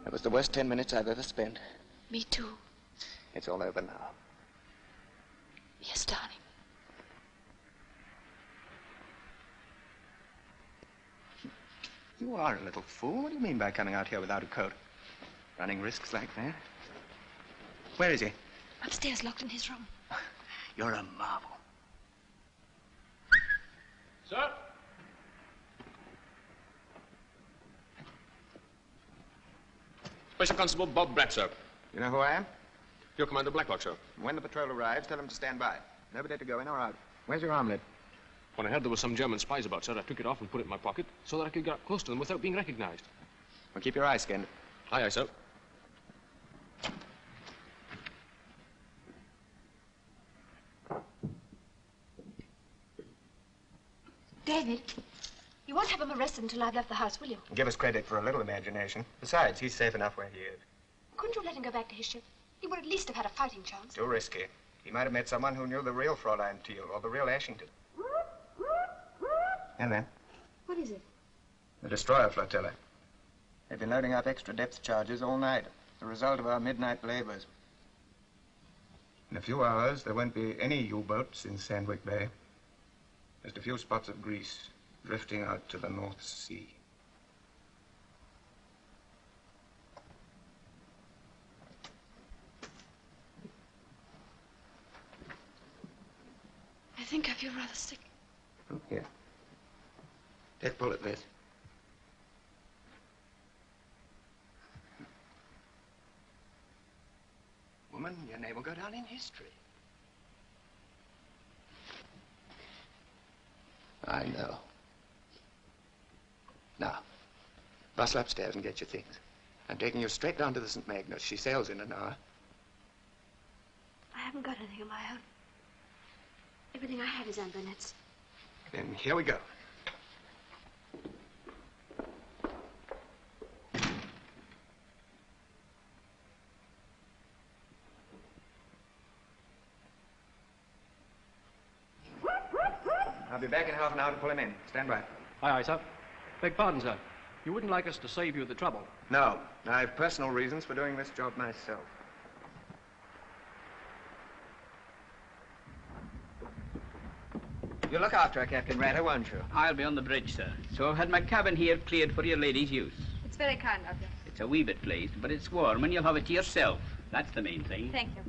That was the worst 10 minutes I've ever spent. Me too. It's all over now. Yes, darling. You are a little fool. What do you mean by coming out here without a coat? Running risks like that? Where is he? Upstairs, locked in his room. You're a marvel. Sir? Special Constable Bob Bratt, sir. You know who I am? You're Commander Blacklock, sir. When the patrol arrives, tell them to stand by. Nobody to go in or out. Where's your armlet? When I heard there were some German spies about, sir, I took it off and put it in my pocket so that I could get up close to them without being recognized. Well, keep your eyes skinned. Aye, aye, sir. David, you won't have him arrested until I've left the house, will you? Give us credit for a little imagination. Besides, he's safe enough where he is. Couldn't you let him go back to his ship? He would at least have had a fighting chance. Too risky. He might have met someone who knew the real Fräulein Teal or the real Ashington. And then? What is it? The destroyer flotilla. They've been loading up extra depth charges all night. The result of our midnight labors. In a few hours, there won't be any U-boats in Sandwich Bay. Just a few spots of grease drifting out to the North Sea. I think I feel rather sick. Oh, here. Take a pull at this. Woman, your name will go down in history. I know. Now, bustle upstairs and get your things. I'm taking you straight down to the St. Magnus. She sails in an hour. I haven't got anything of my own. Everything I have is Aunt Burnette's. Then here we go. I'll be back in half an hour to pull him in. Stand by. Aye, aye, sir. Beg pardon, sir. You wouldn't like us to save you the trouble? No. I have personal reasons for doing this job myself. You'll look after her, Captain Ratter, won't you? I'll be on the bridge, sir. So I've had my cabin here cleared for your lady's use. It's very kind of you. It's a wee bit glazed, but it's warm and you'll have it to yourself. That's the main thing. Thank you.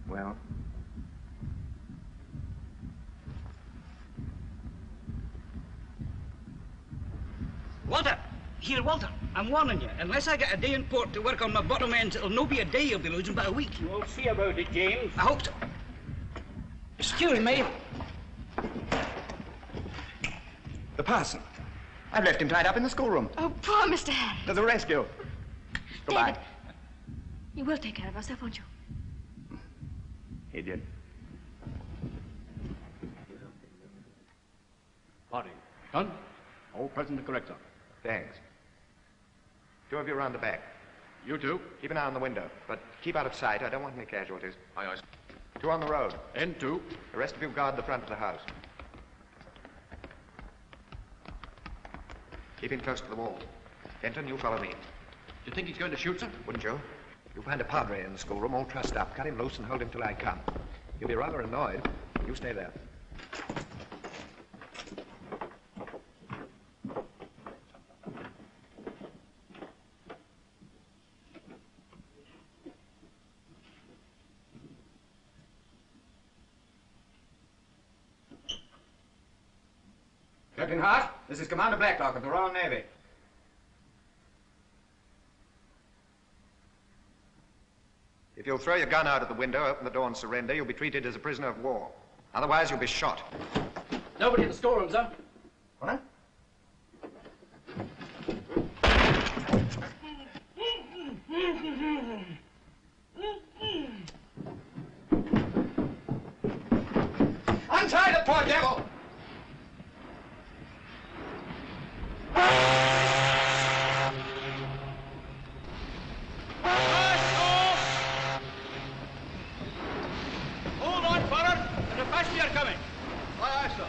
Well? Walter! Here, Walter, I'm warning you. Unless I get a day in port to work on my bottom ends, it'll no be a day you'll be losing, but a week. We'll see about it, James. I hope so. Excuse me. The parson. I've left him tied up in the schoolroom. Oh, poor Mr. Harry. To the rescue. Goodbye. David, you will take care of yourself, won't you? He did. Party. Done? All present to correct, sir. Thanks. Two of you around the back. You two. Keep an eye on the window, but keep out of sight. I don't want any casualties. Aye, aye. Two on the road. And two. The rest of you guard the front of the house. Keep him close to the wall. Kenton, you follow me. Do you think he's going to shoot, sir? Wouldn't you? You'll find a padre in the schoolroom, all trussed up. Cut him loose and hold him till I come. He'll be rather annoyed. You stay there. Captain Hart, this is Commander Blacklock of the Royal Navy. If you'll throw your gun out of the window, open the door and surrender, you'll be treated as a prisoner of war. Otherwise, you'll be shot. Nobody in the storeroom, sir. What? Untie the poor devil! Hold on, forward. There's a passenger coming. Aye, aye, sir.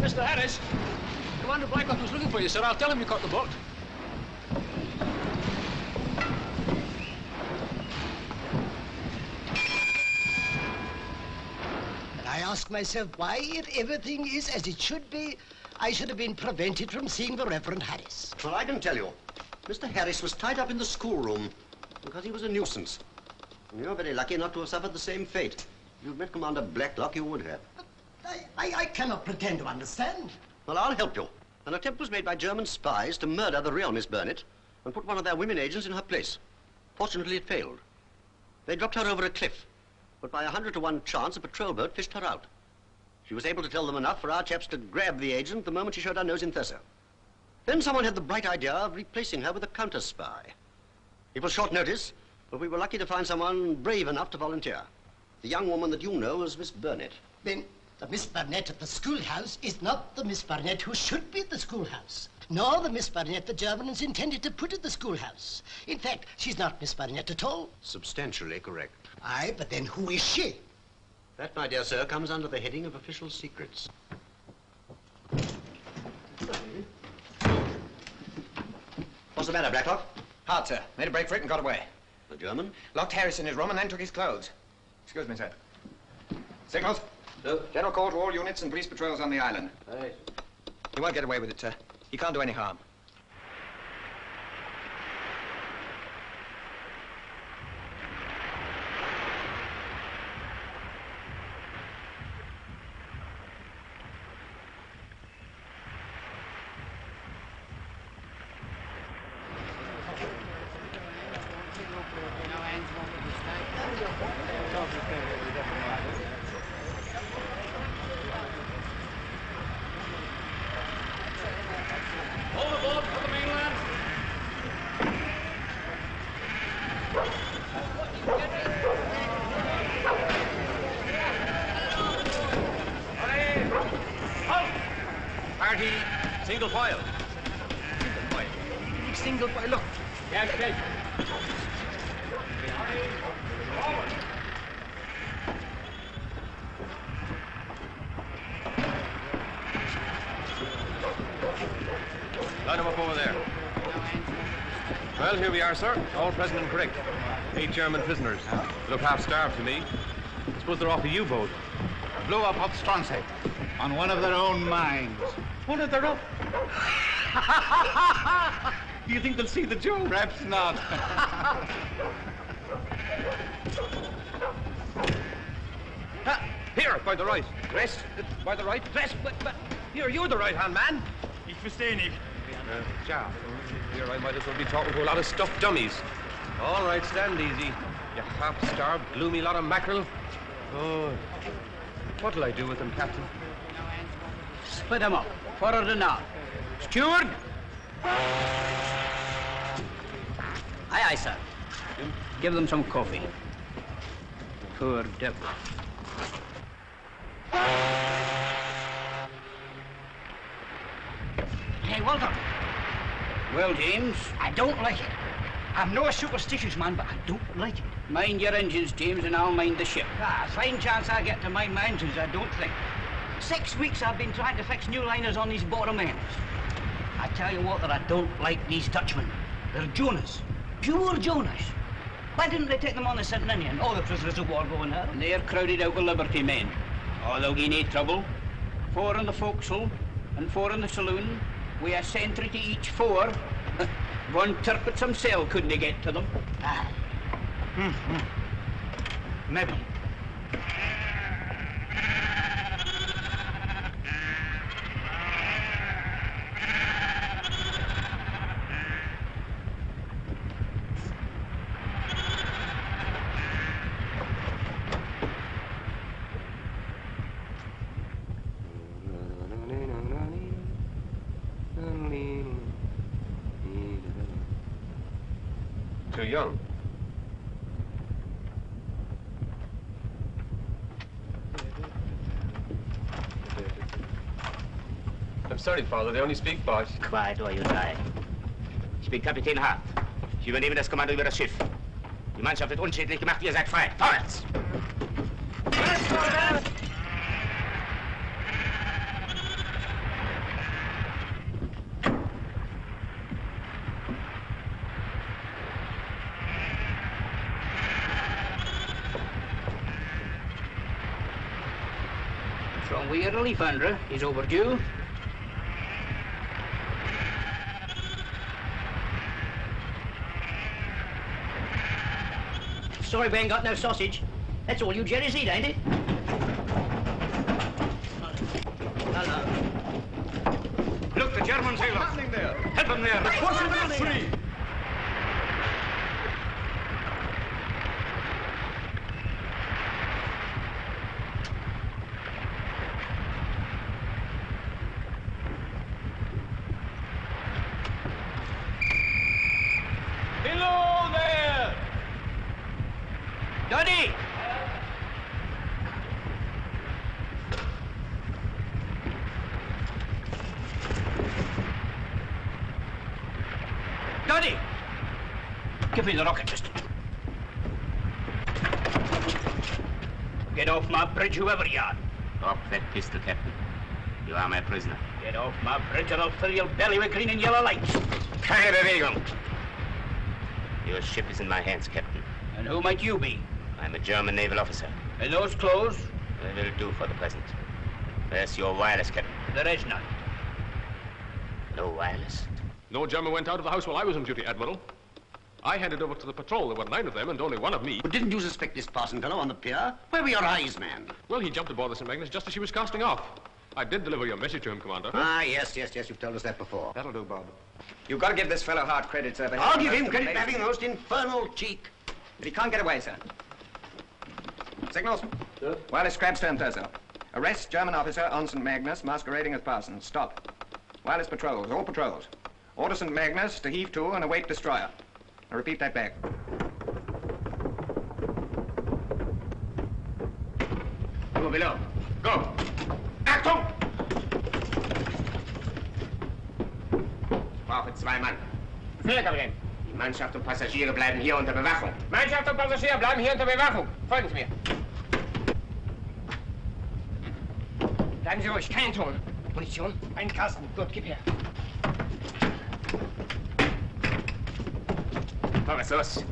Mr. Harris, Commander Blacklock was looking for you, sir. I'll tell him you caught the boat. I ask myself why, if everything is as it should be, I should have been prevented from seeing the Reverend Harris. Well, I can tell you. Mr. Harris was tied up in the schoolroom because he was a nuisance. And you're very lucky not to have suffered the same fate. If you'd met Commander Blacklock, you would have. I cannot pretend to understand. Well, I'll help you. An attempt was made by German spies to murder the real Miss Burnett and put one of their women agents in her place. Fortunately, it failed. They dropped her over a cliff, but by 100 to 1 chance, a patrol boat fished her out. She was able to tell them enough for our chaps to grab the agent the moment she showed her nose in Thessa. Then someone had the bright idea of replacing her with a counter-spy. It was short notice, but we were lucky to find someone brave enough to volunteer. The young woman that you know is Miss Burnett. Then the Miss Burnett at the schoolhouse is not the Miss Burnett who should be at the schoolhouse, nor the Miss Burnett the Germans intended to put at the schoolhouse. In fact, she's not Miss Burnett at all. Substantially correct. Aye, but then who is she? That, my dear sir, comes under the heading of official secrets. What's the matter, Blacklock? Hard, sir. Made a break for it and got away. The German? Locked Harris in his room and then took his clothes. Excuse me, sir. Signals? No. General call to all units and police patrols on the island. Aye. He won't get away with it, sir. He can't do any harm. Single file. Single file, look. Yes, yes. Line them up over there. Well, here we are, sir. All present and correct. 8 German prisoners. They look half-starved to me. I suppose they're off a U-boat. Blew up off Stronsay on one of their own mines. One of their own? Do you think they'll see the joke? Perhaps not. Here, by the right. Rest. By the right. Rest. But here, you're the right-hand man. Ich verstehe nicht. Jaff. Here, I might as well be talking to a lot of stuffed dummies. All right, stand easy. You half-starved, gloomy lot of mackerel. Oh, what'll I do with them, Captain? Split them up. Forward and aft. Steward! Aye, aye, sir. Give them some coffee. Poor devil. Hey, Walter. Well, James, I don't like it. I'm no a superstitious man, but I don't like it. Mind your engines, James, and I'll mind the ship. A fine chance I get to mind my engines, I don't think. 6 weeks I've been trying to fix new liners on these bottom ends. I tell you what, that I don't like these Dutchmen. They're Jonas. Pure Jonas. Why didn't they take them on the St. Ninian? All the prisoners of war going there. And they're crowded out with Liberty men. Oh, they'll give no trouble. 4 in the forecastle and 4 in the saloon. We a sentry to each 4. One Tirpitz himself couldn't get to them. Ah. Maybe. Too young. I'm sorry, Father. They only speak Bosch. Quiet or you die. Ich bin Kapitän Hart. Ich übernehme das Kommando über das Schiff. Die Mannschaft wird unschädlich gemacht, ihr seid frei. Vorwärts! From we relief, Andrew. He's overdue. Sorry we ain't got no sausage. That's all you Jerry's eat, ain't it? Look, the Germans are happening there. Help them there. Force them free. Below there! Doddy! Doddy! Give me the rocket pistol. Get off my bridge, whoever you are. Drop that pistol, Captain. You are my prisoner. Get off my bridge or I'll fill your belly with green and yellow lights. Keine Bewegung. Your ship is in my hands, Captain. And who might you be? I'm a German naval officer. In those clothes? They will do for the present. Where's your wireless, Captain? There is none. No wireless? No German went out of the house while I was on duty, Admiral. I handed over to the patrol. There were 9 of them and only 1 of me. But didn't you suspect this parson fellow on the pier? Where were your eyes, man? Well, he jumped aboard the St. Magnus just as she was casting off. I did deliver your message to him, Commander. Ah, yes, you've told us that before. That'll do, Bob. You've got to give this fellow Hart credit, sir. I'll give him credit for having the most infernal cheek. But he can't get away, sir. Signals. Sir? Wireless Crabstern Thurso. Arrest German officer on St. Magnus masquerading as parson. Stop. Wireless patrols, all patrols. Order St. Magnus to heave to and await destroyer. I repeat that back. Go below. Go. Achtung! Brauche 2 Mann. Sehr, Kapitän. Die Mannschaft und Passagiere bleiben hier unter Bewachung. Mannschaft und Passagier bleiben hier unter Bewachung. Folgen Sie mir. Bleiben Sie ruhig, keinen Ton. Munition? Ein Kasten. Gut, gib her. Was los?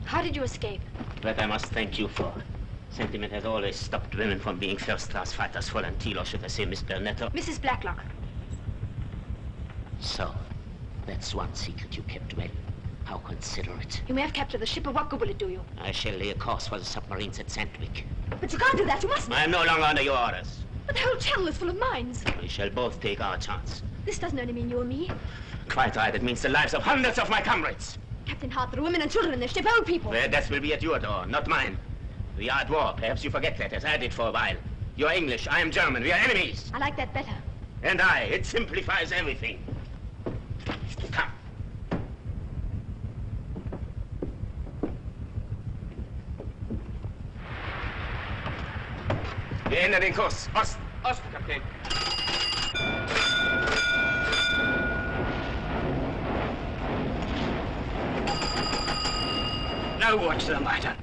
How did you escape? That I must thank you for. Sentiment has always stopped women from being first-class fighters. Fräulein Thiel, or should I say Miss Bernetto? Mrs. Blacklock. So, that's one secret you kept well. How considerate. You may have captured the ship, but what good will it do you? I shall lay a course for the submarines at Sandwich. But you can't do that. You mustn't. I am no longer under your orders. But the whole channel is full of mines. We shall both take our chance. This doesn't only mean you and me. Quite right. It means the lives of hundreds of my comrades. Captain Hart, there are women and children in the ship, old people. Their death will be at your door, not mine. We are at war. Perhaps you forget that, as I did for a while. You're English, I am German. We are enemies. I like that better. And it simplifies everything. Come. Wir ändern den Kurs. Osten. Osten, Kapitän. Now what's the matter?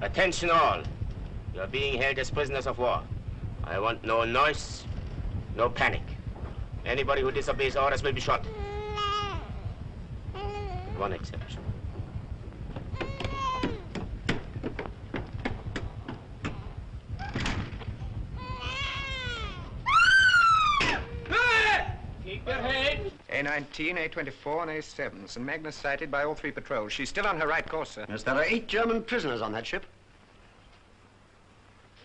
Attention all. You are being held as prisoners of war. I want no noise, no panic. Anybody who disobeys orders will be shot. With one exception. Keep your head. A19, A24, and A7. St. Magnus sighted by all 3 patrols. She's still on her right course, sir. Yes, there are 8 German prisoners on that ship.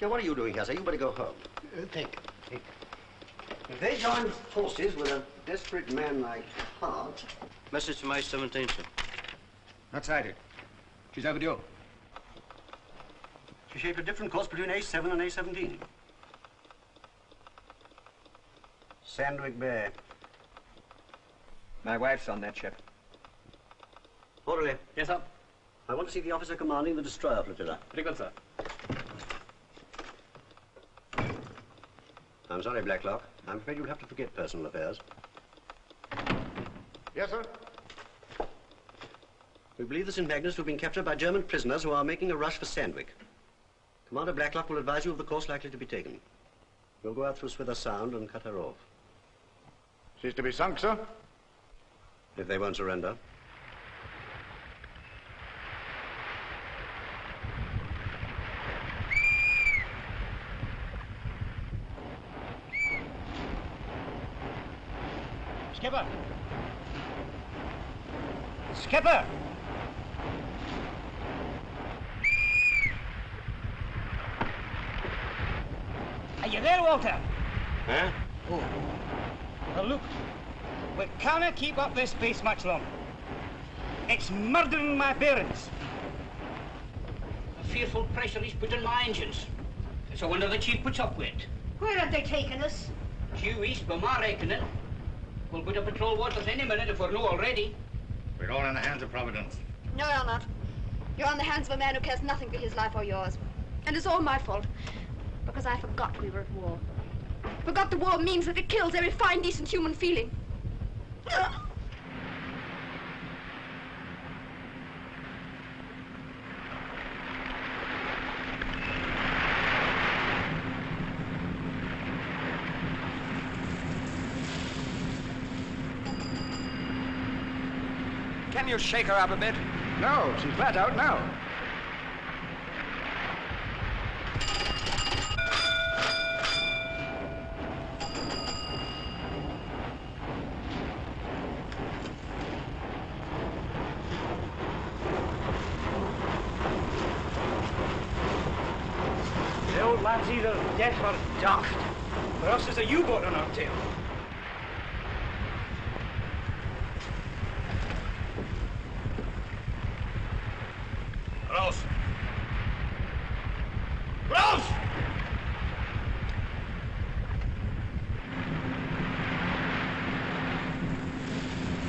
Now, what are you doing here, sir? You better go home. Thank you. If they join forces with a desperate man like Hart... Message from A17, sir. Not sighted. She's overdue. She shaped a different course between A7 and A17. Sandwich Bay. My wife's on that ship. Orderly. Yes, sir. I want to see the officer commanding the destroyer flotilla. Very good, sir. I'm sorry, Blacklock. I'm afraid you'll have to forget personal affairs. Yes, sir. We believe the St. Magnus to have been captured by German prisoners who are making a rush for Sandwich. Commander Blacklock will advise you of the course likely to be taken. We'll go out through Swither Sound and cut her off. She's to be sunk, sir? If they won't surrender. Skipper! Skipper! Are you there, Walter? Huh? Oh. Well, look. We cannot keep up this pace much longer. It's murdering my parents. A fearful pressure he's put on my engines. It's a wonder the chief puts up with it. Where have they taken us? Due east, by my reckoning. We'll put up patrol waters any minute if we're not already. We're all in the hands of Providence. No, you're not. You're in the hands of a man who cares nothing for his life or yours. And it's all my fault. Because I forgot we were at war. Forgot the war means that it kills every fine, decent human feeling. Can you shake her up a bit? No, she's flat out now. The old lad's either deaf or daft. For us, there's a U-boat on our tail. Close! Close!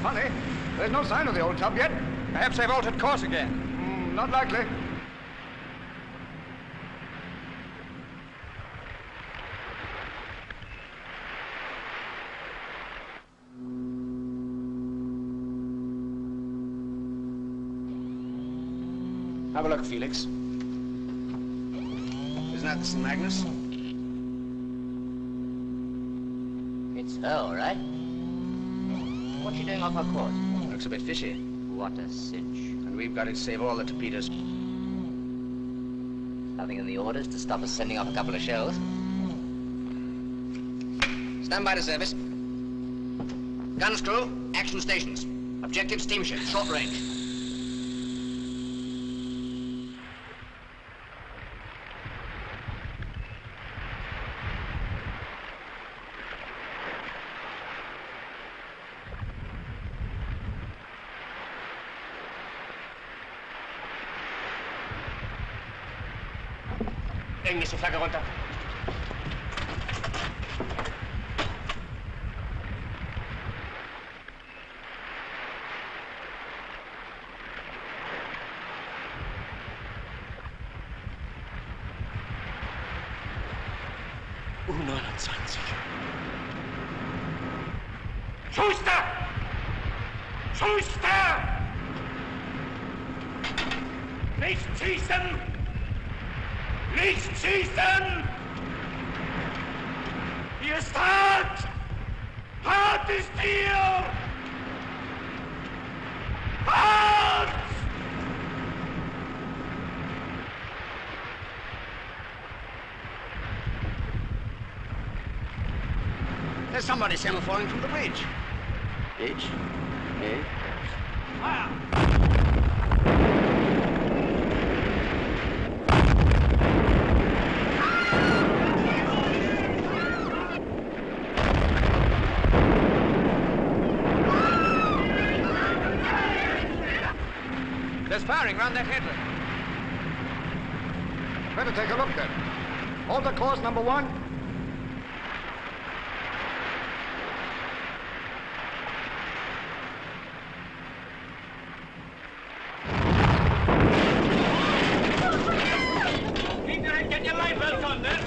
Funny, there's no sign of the old tub yet. Perhaps they've altered course again. Not likely. Have a look, Felix. Isn't that the St. Magnus? It's her, all right. What's she doing off her course? Looks a bit fishy. What a cinch. And we've got to save all the torpedoes. Nothing in the orders to stop us sending off a couple of shells. Stand by to service. Guns crew, action stations. Objective steamship, short range. Englische Flagge runter. U-29. Schuster! Schuster! Nicht schießen! Nicht schießen! Hier ist hart! Hart ist hier! Hart! There's somebody semaphoring from the bridge. Bridge? Eh? Fire! There's firing round that headland. Better take a look then. Alter course number 1. Keep your head, get your life belt on there.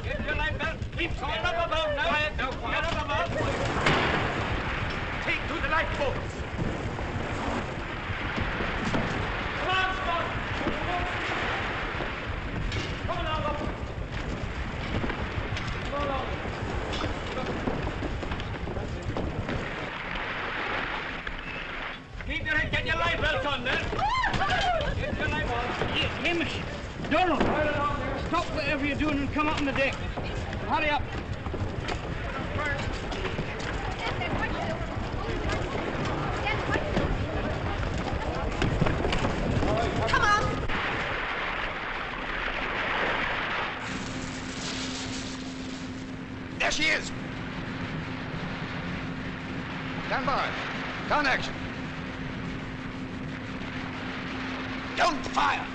Get your life belt. Keep going up above now. Quiet now, quiet. Get up above. Take to the lifeboats. Come on, Spot. Come along, up. Come along. Keep your head, get your life belt on there. Get your life on. Here, Hamish! Donald! Stop whatever you're doing and come up on the deck. Hurry up! she is! Stand by. Count action. Don't fire!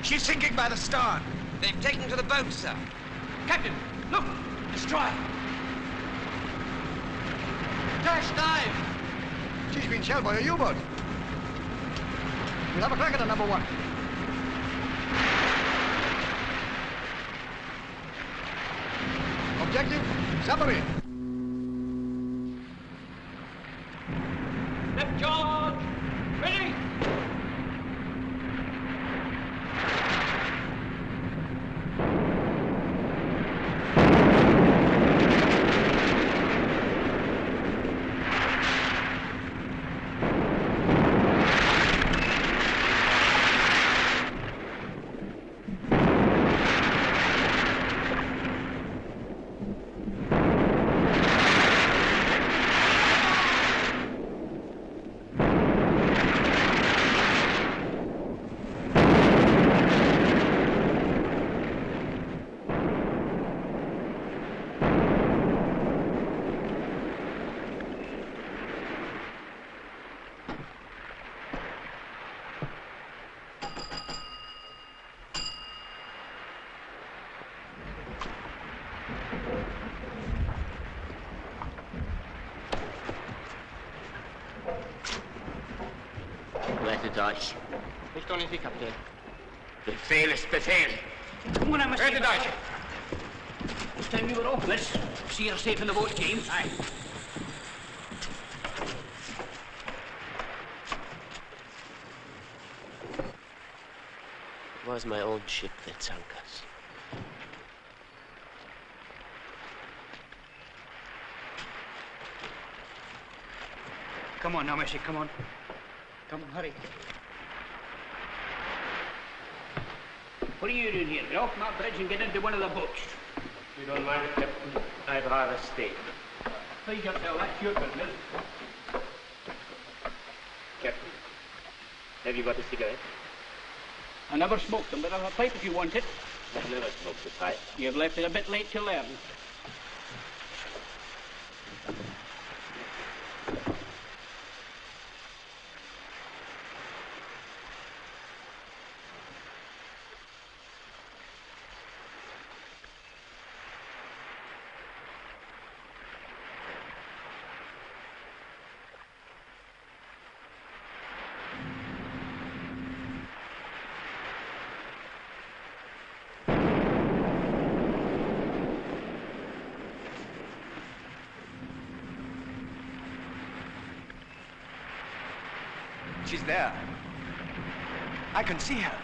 She's sinking by the stern. They've taken to the boat, sir. Captain, look! Destroy! Dash dive! She's been shelled by a U-boat. We'll have a crack at her, number one. Objective, submarine. Left charge! Ready! Rettet euch. Nicht ohne Sie, Kapitän. Befehl ist Befehl. Come on, I must Rettet euch! This time you were off, miss. See her safe in the boat, James. Aye. It was my own ship that sunk us. Come on now, Missy, come on. Come on, hurry. What are you doing here? Get off my bridge and get into one of the boats. You don't mind, Captain? I'd rather stay. Please yourself, that's your business. Captain, have you got a cigarette? I never smoked them, but I'll have a pipe if you want it. I've never smoked a pipe. You've left it a bit late to learn. She's there. I can see her.